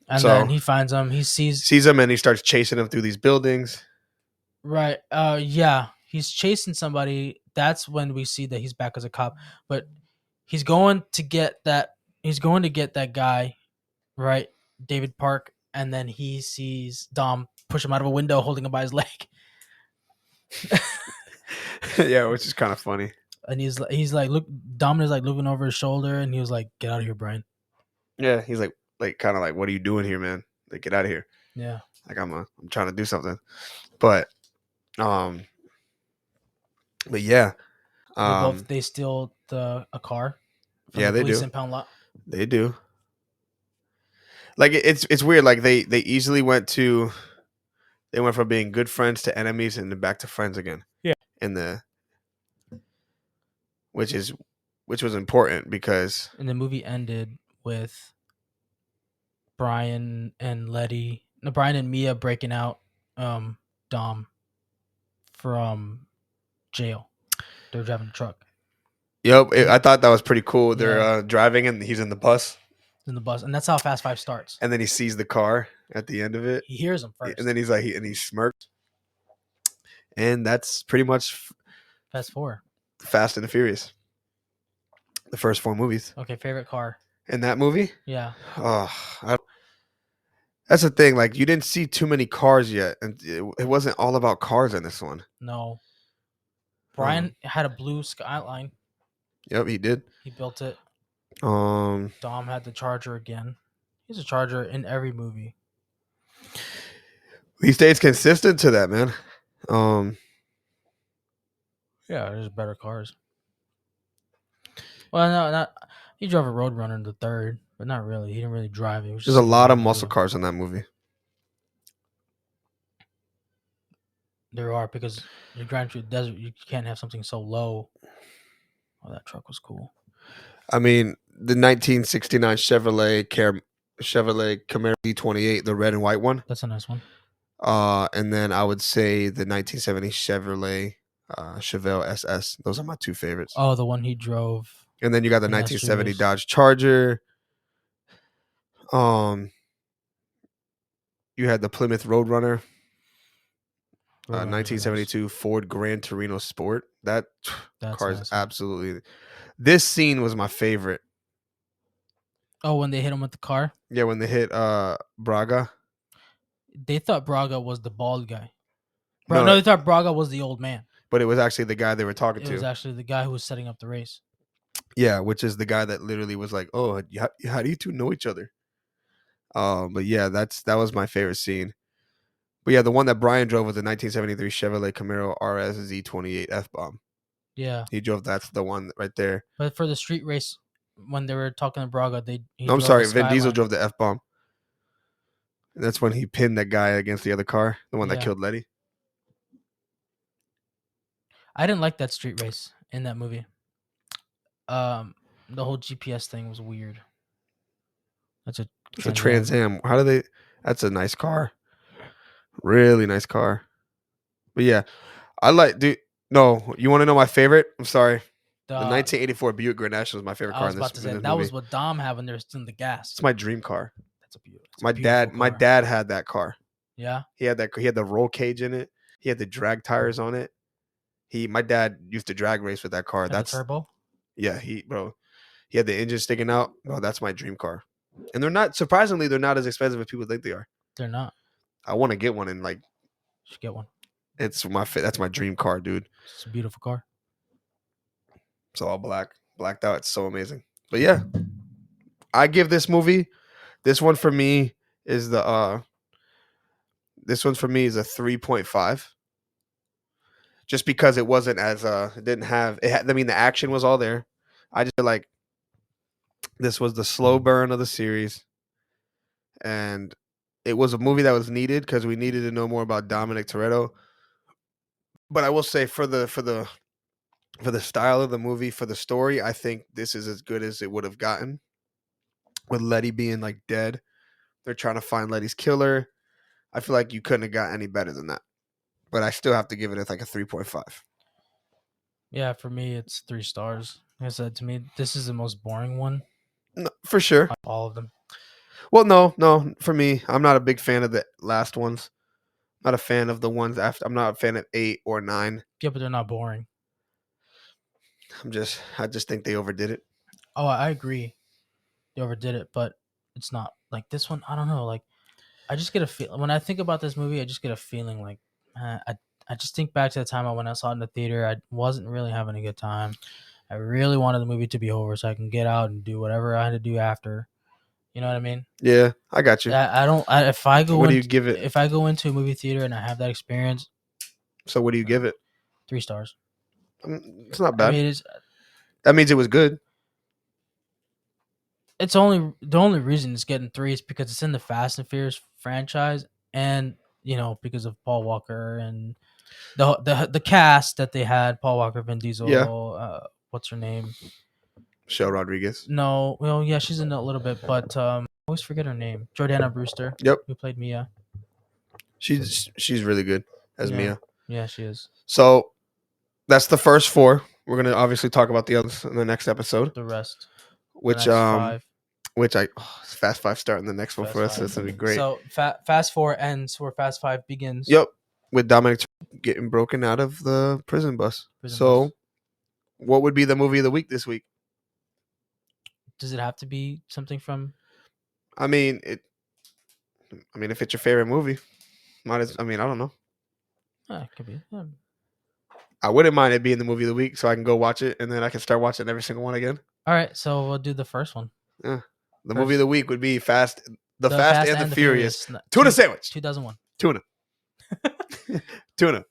[SPEAKER 1] And then
[SPEAKER 2] So
[SPEAKER 1] he finds him. He sees
[SPEAKER 2] sees him and he starts chasing him through these buildings.
[SPEAKER 1] right. Yeah, he's chasing somebody. That's when we see that he's back as a cop. But he's going to get that. He's going to get that guy, right, David Park, and then he sees Dom push him out of a window, holding him by his leg,
[SPEAKER 2] Yeah, which is kind of funny.
[SPEAKER 1] and he's like, look, Dom is like looking over his shoulder, and he was like, "Get out of here, Brian."
[SPEAKER 2] Yeah, he's like kind of like, what are you doing here, man? Like, get out of here.
[SPEAKER 1] Yeah,
[SPEAKER 2] Like I'm trying to do something. But um, but yeah, um,
[SPEAKER 1] they steal a car from
[SPEAKER 2] yeah,
[SPEAKER 1] the
[SPEAKER 2] they
[SPEAKER 1] police
[SPEAKER 2] do,
[SPEAKER 1] impound lot.
[SPEAKER 2] they do. Like it's weird. Like they easily they went from being good friends to enemies and then back to friends again.
[SPEAKER 1] Yeah.
[SPEAKER 2] In the which is which was important because
[SPEAKER 1] And the movie ended with Brian and Mia breaking out Dom from jail. They were driving a truck
[SPEAKER 2] I thought that was pretty cool. They're
[SPEAKER 1] Yeah.
[SPEAKER 2] driving and he's in the bus
[SPEAKER 1] in the bus, and that's how Fast Five starts.
[SPEAKER 2] and then he sees the car at the end of it
[SPEAKER 1] He hears him
[SPEAKER 2] and
[SPEAKER 1] first.
[SPEAKER 2] then he's like he smirked and that's pretty much
[SPEAKER 1] Fast Four.
[SPEAKER 2] Fast and the Furious, the first 4 movies.
[SPEAKER 1] Okay, favorite car.
[SPEAKER 2] In that movie,
[SPEAKER 1] Yeah.
[SPEAKER 2] oh, that's the thing. Like you didn't see too many cars yet, and it wasn't all about cars in this one.
[SPEAKER 1] No. Brian had a blue Skyline.
[SPEAKER 2] Yep, he did.
[SPEAKER 1] He built it.
[SPEAKER 2] Um,
[SPEAKER 1] Dom had the Charger again. He's a Charger in every movie.
[SPEAKER 2] he stays consistent to that, man. Um,
[SPEAKER 1] Yeah, there's better cars. Well, no, not. He drove a Roadrunner in the third, but not really. He didn't really drive it. It was
[SPEAKER 2] there's
[SPEAKER 1] just
[SPEAKER 2] a
[SPEAKER 1] like
[SPEAKER 2] lot of
[SPEAKER 1] another
[SPEAKER 2] muscle
[SPEAKER 1] movie.
[SPEAKER 2] cars in that movie.
[SPEAKER 1] There are because you're driving through the desert. You can't have something so low. Oh, that truck was cool.
[SPEAKER 2] I mean, the 1969 Chevrolet Camaro D28, the red and white one.
[SPEAKER 1] That's a nice one.
[SPEAKER 2] And then I would say the 1970 Chevrolet Chevelle SS. Those are my two favorites.
[SPEAKER 1] Oh, the one he drove.
[SPEAKER 2] And then you got the
[SPEAKER 1] in that street
[SPEAKER 2] 1970
[SPEAKER 1] race.
[SPEAKER 2] Dodge Charger. You had the Plymouth Roadrunner.
[SPEAKER 1] Roadrunner's
[SPEAKER 2] 1972 Ford Gran Torino Sport. That
[SPEAKER 1] That's
[SPEAKER 2] car is
[SPEAKER 1] nice.
[SPEAKER 2] absolutely. This scene was my favorite.
[SPEAKER 1] Oh, when they hit him with the car,
[SPEAKER 2] Yeah, when they hit Braga.
[SPEAKER 1] they thought Braga was the bald guy.
[SPEAKER 2] No,
[SPEAKER 1] No, they thought Braga was the old man.
[SPEAKER 2] but it was actually the guy they were talking
[SPEAKER 1] It
[SPEAKER 2] to.
[SPEAKER 1] was actually the guy who was setting up the race.
[SPEAKER 2] Yeah, which is the guy that literally was like, "Oh, how do you two know each other?" But yeah, that was my favorite scene. But yeah, the one that Brian drove was the 1973 Chevrolet Camaro RS Z28 F bomb.
[SPEAKER 1] Yeah,
[SPEAKER 2] He drove that's the one right there.
[SPEAKER 1] but for the street race, when they were talking to Braga, he
[SPEAKER 2] No, I'm
[SPEAKER 1] drove
[SPEAKER 2] sorry,
[SPEAKER 1] the
[SPEAKER 2] Vin Diesel
[SPEAKER 1] Skyline.
[SPEAKER 2] drove the F bomb. That's when he pinned that guy against the other car, the one that
[SPEAKER 1] Yeah.
[SPEAKER 2] killed Letty.
[SPEAKER 1] I didn't like that street race in that movie. The whole GPS thing was weird. That's a
[SPEAKER 2] It's a Trans Am. How do they? That's a nice car. Really nice car. But yeah, I like. Dude, no, you want to know my favorite? I'm sorry. The 1984 Buick Grand National is my favorite
[SPEAKER 1] I
[SPEAKER 2] car
[SPEAKER 1] was
[SPEAKER 2] in this,
[SPEAKER 1] about to say
[SPEAKER 2] in this
[SPEAKER 1] that
[SPEAKER 2] movie.
[SPEAKER 1] was what Dom had when they were still in the gas.
[SPEAKER 2] It's my dream car.
[SPEAKER 1] That's a beautiful.
[SPEAKER 2] My dad had that car.
[SPEAKER 1] Yeah.
[SPEAKER 2] He had that. He had the roll cage in it. He had the drag tires on it. My dad used to drag race with that car.
[SPEAKER 1] And
[SPEAKER 2] That's
[SPEAKER 1] the turbo.
[SPEAKER 2] yeah. He had the engine sticking out. Bro, that's my dream car. And they're not surprisingly they're not as expensive as people think they are.
[SPEAKER 1] They're not.
[SPEAKER 2] I want to get one and like.
[SPEAKER 1] You should get one.
[SPEAKER 2] It's that's my dream car, dude.
[SPEAKER 1] It's a beautiful car.
[SPEAKER 2] It's all blacked out. It's so amazing. But yeah, I give this one for me. is the this one for me is a 3.5. Just because it wasn't as it didn't have it had, I mean the action was all there. I just feel like this was the slow burn of the series, and it was a movie that was needed because we needed to know more about Dominic Toretto. But I will say for the style of the movie, for the story, I think this is as good as it would have gotten. With Letty being like dead, they're trying to find Letty's killer. I feel like you couldn't have got any better than that. But I still have to give it like a 3.5.
[SPEAKER 1] Yeah, for me, it's 3 stars. Like I said, to me, this is the most boring one
[SPEAKER 2] No, for sure.
[SPEAKER 1] out of all of them.
[SPEAKER 2] Well, no. For me, I'm not a big fan of the last ones. Not a fan of the ones after. I'm not a fan of 8 or 9.
[SPEAKER 1] Yeah, but they're not boring.
[SPEAKER 2] I just think they overdid it.
[SPEAKER 1] Oh, I agree. They overdid it, but it's not like this one. I don't know. Like, I just get a feel when I think about this movie. I just get a feeling like, I just think back to the time when I saw it in the theater. I wasn't really having a good time. I really wanted the movie to be over so I can get out and do whatever I had to do after. You know what I mean?
[SPEAKER 2] Yeah, I got you.
[SPEAKER 1] I don't. If I go
[SPEAKER 2] What do
[SPEAKER 1] in,
[SPEAKER 2] you give it?
[SPEAKER 1] if I go into a movie theater and I have that experience,
[SPEAKER 2] So what do you give it?
[SPEAKER 1] 3 stars.
[SPEAKER 2] It's not
[SPEAKER 1] I
[SPEAKER 2] bad.
[SPEAKER 1] mean,
[SPEAKER 2] That means it was good.
[SPEAKER 1] it's only the only reason it's getting 3 is because it's in the Fast and Furious franchise, and because of Paul Walker and the cast that they had: Paul Walker, Vin Diesel.
[SPEAKER 2] Yeah.
[SPEAKER 1] What's her name?
[SPEAKER 2] Michelle Rodriguez.
[SPEAKER 1] No, well, yeah, she's in it a little bit, but I always forget her name. Jordana Brewster.
[SPEAKER 2] Yep.
[SPEAKER 1] Who played Mia?
[SPEAKER 2] She's really good as
[SPEAKER 1] Yeah.
[SPEAKER 2] Mia.
[SPEAKER 1] Yeah, she is.
[SPEAKER 2] So that's the first 4. We're gonna obviously talk about the others in the next episode.
[SPEAKER 1] The rest,
[SPEAKER 2] Which
[SPEAKER 1] the next 5.
[SPEAKER 2] which Fast 5 starting the next one
[SPEAKER 1] Fast
[SPEAKER 2] for us.
[SPEAKER 1] 5.
[SPEAKER 2] That's gonna be great.
[SPEAKER 1] So Fast 4 ends where Fast 5 begins.
[SPEAKER 2] Yep. With Dominic getting broken out of the prison bus. So what would be the movie of the week this week?
[SPEAKER 1] Does it have to be something from?
[SPEAKER 2] I mean, if it's your favorite movie, I don't know.
[SPEAKER 1] It could be. Yeah.
[SPEAKER 2] I wouldn't mind it being the movie of the week, so I can go watch it, and then I can start watching every single one again.
[SPEAKER 1] All right, so we'll do the first one.
[SPEAKER 2] Yeah, the movie of the week would be Fast and the Furious.
[SPEAKER 1] Tuna
[SPEAKER 2] Sandwich.
[SPEAKER 1] 2001.
[SPEAKER 2] Tuna.
[SPEAKER 1] Tuna.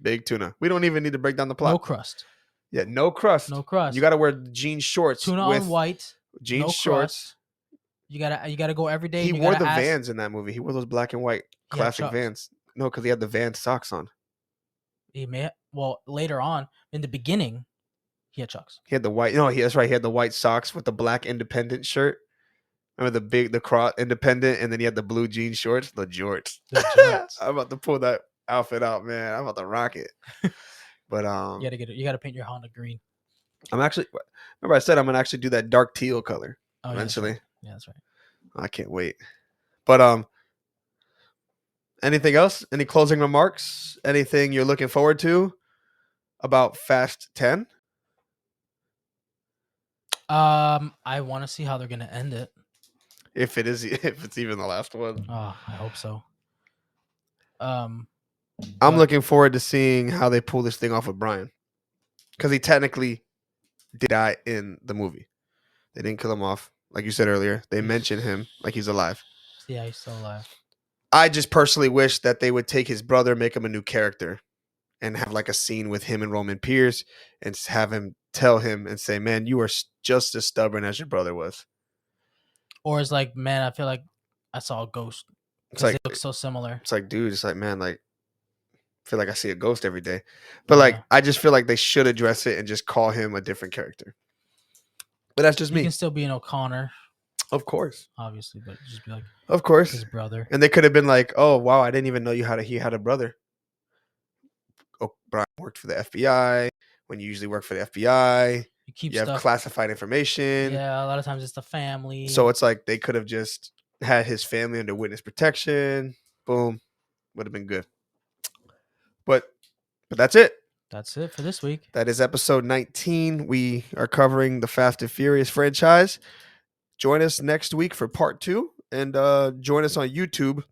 [SPEAKER 2] Big tuna. We don't even need to break down the plot.
[SPEAKER 1] No crust.
[SPEAKER 2] Yeah, no crust.
[SPEAKER 1] No crust.
[SPEAKER 2] You got to wear jean shorts.
[SPEAKER 1] Tuna on white.
[SPEAKER 2] Jean
[SPEAKER 1] no
[SPEAKER 2] shorts.
[SPEAKER 1] Crust. You gotta go every day.
[SPEAKER 2] He wore the Vans in that movie. He wore those black and white classic Vans. No, because he had the Vans socks on.
[SPEAKER 1] Later on in the beginning, he had Chucks.
[SPEAKER 2] He had the white. No, that's right. He had the white socks with the black Independent shirt. Remember the cross Independent, and then he had the blue jean shorts, the jorts. I'm about to pull that outfit out, man. I'm about to rock it. But
[SPEAKER 1] you gotta paint your Honda green.
[SPEAKER 2] Remember I said I'm gonna actually do that dark teal color eventually.
[SPEAKER 1] Yeah, that's right.
[SPEAKER 2] I can't wait. But anything else? Any closing remarks? Anything you're looking forward to about Fast 10?
[SPEAKER 1] I want to see how they're gonna end it.
[SPEAKER 2] If it's even the last one.
[SPEAKER 1] Oh, I hope so.
[SPEAKER 2] I'm looking forward to seeing how they pull this thing off with Brian, because he technically did die in the movie. They didn't kill him off, like you said earlier. They mention him like he's alive.
[SPEAKER 1] Yeah, he's still alive.
[SPEAKER 2] I just personally wish that they would take his brother, make him a new character, and have like a scene with him and Roman Pierce, and have him tell him and say, "Man, you are just as stubborn as your brother was."
[SPEAKER 1] Or it's like, man, I feel like I saw a ghost.
[SPEAKER 2] It's like
[SPEAKER 1] they look so similar.
[SPEAKER 2] It's like, dude, it's like, man, like, I feel like I see a ghost every day. But like, I just feel like they should address it and just call him a different character. But that's just me.
[SPEAKER 1] He can still be an O'Connor.
[SPEAKER 2] Of course.
[SPEAKER 1] Obviously, but just be like,
[SPEAKER 2] of course,
[SPEAKER 1] his brother.
[SPEAKER 2] And they could have been like, oh, wow, I didn't even know he had a brother. Oh, Brian worked for the FBI. When you usually work for the FBI, you have classified information.
[SPEAKER 1] Yeah, a lot of times it's the family.
[SPEAKER 2] So it's like they could have just had his family under witness protection. Boom. Would have been good. But that's it.
[SPEAKER 1] That's it for this week.
[SPEAKER 2] That is episode 19. We are covering the Fast and Furious franchise. Join us next week for part 2. And join us on YouTube.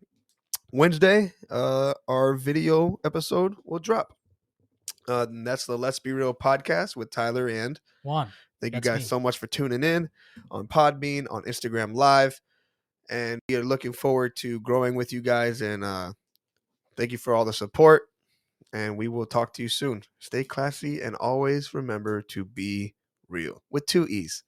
[SPEAKER 2] Wednesday, our video episode will drop. That's the Let's Be Real podcast with Tyler and
[SPEAKER 1] Juan.
[SPEAKER 2] Thank you guys so much for tuning in on Podbean, on Instagram Live. and we are looking forward to growing with you guys. And thank you for all the support. And we will talk to you soon. Stay classy and always remember to be real with two E's.